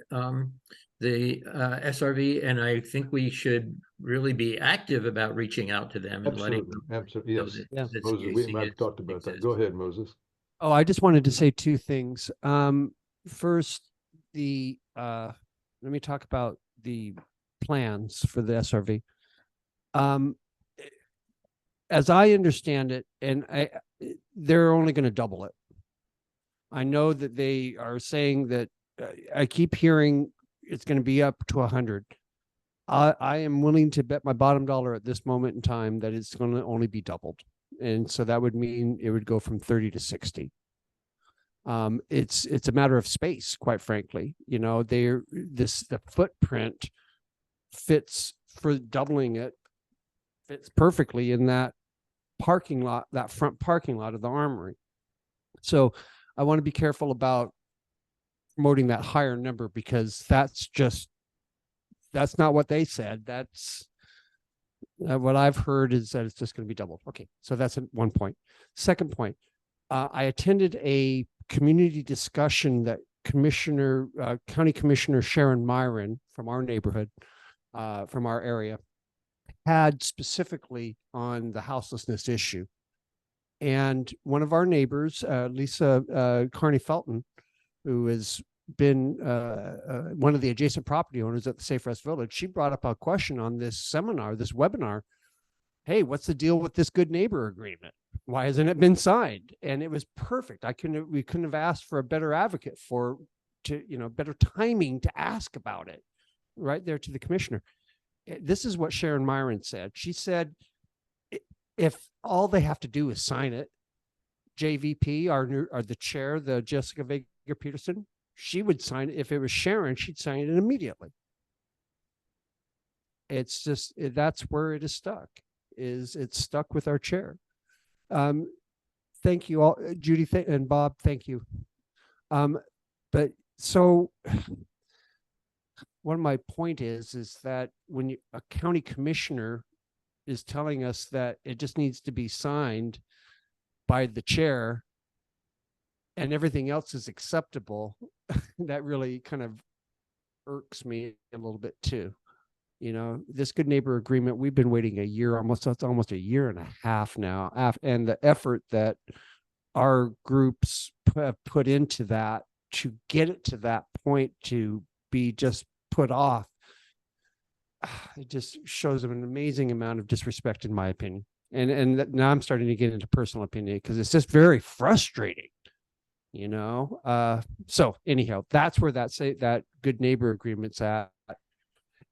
SRV, and I think we should really be active about reaching out to them and letting them Absolutely, know yes. that Moses, CAC I've talked about that. Go ahead, Moses. Oh, I just wanted to say 2 things. First, let me talk about the plans for the SRV. As I understand it, and they're only going to double it. I know that they are saying that I keep hearing it's going to be up to 100. I am willing to bet my bottom dollar at this moment in time that it's going to only be doubled. And so that would mean it would go from 30 to 60. It's a matter of space, quite frankly. You know, the footprint fits for doubling it, fits perfectly in that parking lot, that front parking lot of the Armory. So I want to be careful about promoting that higher number because that's not what they said. That's what I've heard is that it's just going to be doubled. Okay, so that's one point. Second point, I attended a community discussion that County Commissioner Sharon Myron from our neighborhood, from our area, had specifically on the houselessness issue. And one of our neighbors, Lisa Carney Felton, who has been one of the adjacent property owners at the Safe Rest Village, she brought up a question on this webinar. Hey, what's the deal with this Good Neighbor Agreement? Why hasn't it been signed? And it was perfect. We couldn't have asked for a better advocate better timing to ask about it. right there to the commissioner. This is what Sharon Myron said. She said, if all they have to do is sign it, JVP, our the chair, the Jessica Vega Peterson, she would sign it. If it was Sharon, she'd sign it immediately. It's just, that's where it is stuck, is it's stuck with our chair. Thank you all, Judy and Bob, thank you. But so what my point is that when a county commissioner is telling us that it just needs to be signed by the chair and everything else is acceptable, that really kind of irks me a little bit too. You know, this good neighbor agreement, we've been waiting a year, it's almost a year and a half now. And the effort that our groups have put into that to get it to that point to be just put off, it just shows an amazing amount of disrespect, in my opinion. And now I'm starting to get into personal opinion because it's just very frustrating, you know. So anyhow, that's where that good neighbor agreement's at.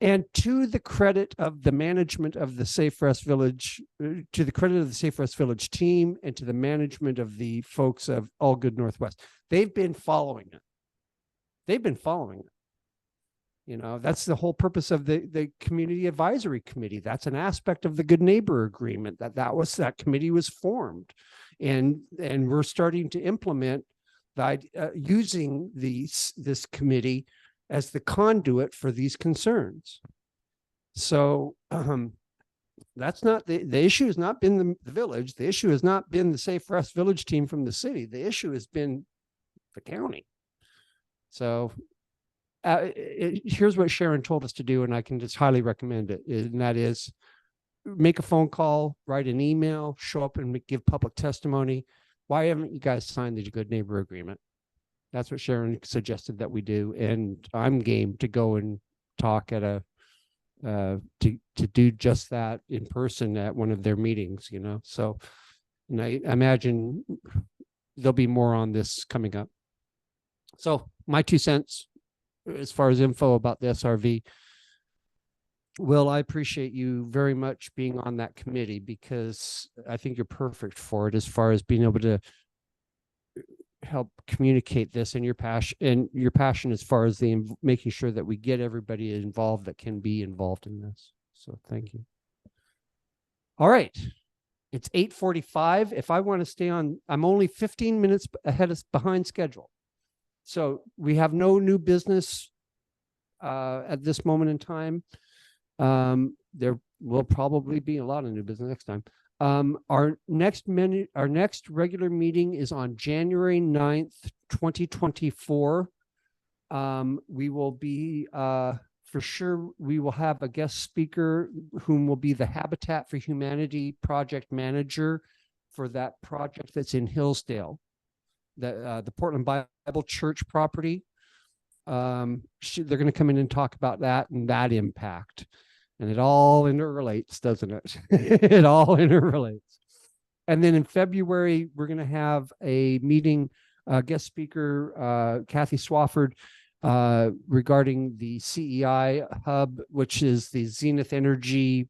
And to the credit of the management of the Safe Rest Village, to the credit of the Safe Rest Village team, and to the management of the folks of All Good Northwest, they've been following it. They've been following it. You know, that's the whole purpose of the Community Advisory Committee. That's an aspect of the Good Neighbor Agreement, that committee was formed. And we're starting to implement that, using this committee as the conduit for these concerns. So that's not the issue has not been the village. The issue has not been the Safe Rest Village team from the city. The issue has been the county. So here's what Sharon told us to do, and I can just highly recommend it. And that is, make a phone call, write an email, show up and give public testimony. Why haven't you guys signed the Good Neighbor Agreement? That's what Sharon suggested that we do, and I'm game to go and talk at to do just that in person at one of their meetings, you know. So, and I imagine there'll be more on this coming up. So my 2 cents as far as info about the SRV. Will, I appreciate you very much being on that committee, because I think you're perfect for it as far as being able to help communicate this, and your passion as far as making sure that we get everybody involved that can be involved in this. So thank you. All right. It's 8:45. If I want to stay on, I'm only 15 minutes behind schedule. So we have no new business at this moment in time. There will probably be a lot of new business next time. Our next regular meeting is on January 9th, 2024. We will be, for sure, we will have a guest speaker whom will be the Habitat for Humanity project manager for that project that's in Hillsdale, the Portland Bible Church property. They're going to come in and talk about that and that impact. And it all interrelates, doesn't it? It all interrelates. And then in February, we're going to have a meeting, guest speaker, Kathy Swafford, regarding the CEI hub, which is the Zenith Energy,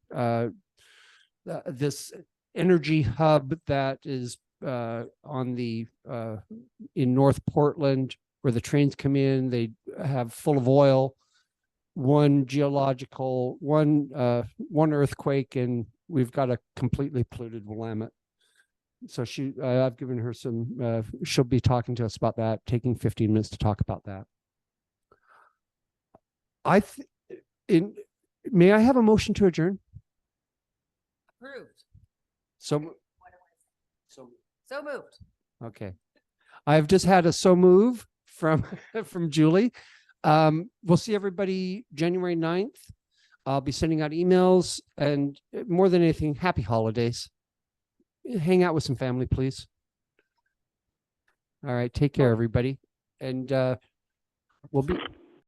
this energy hub that is on the in North Portland, where the trains come in. They have full of oil. One earthquake, and we've got a completely polluted Willamette. So I've given her some, she'll be talking to us about that, taking 15 minutes to talk about that. May I have a motion to adjourn? Approved. So moved. Okay. I've just had a so move from Julie. We'll see everybody January 9th. I'll be sending out emails, and more than anything, happy holidays. Hang out with some family, please. All right. Take care, everybody. And we'll be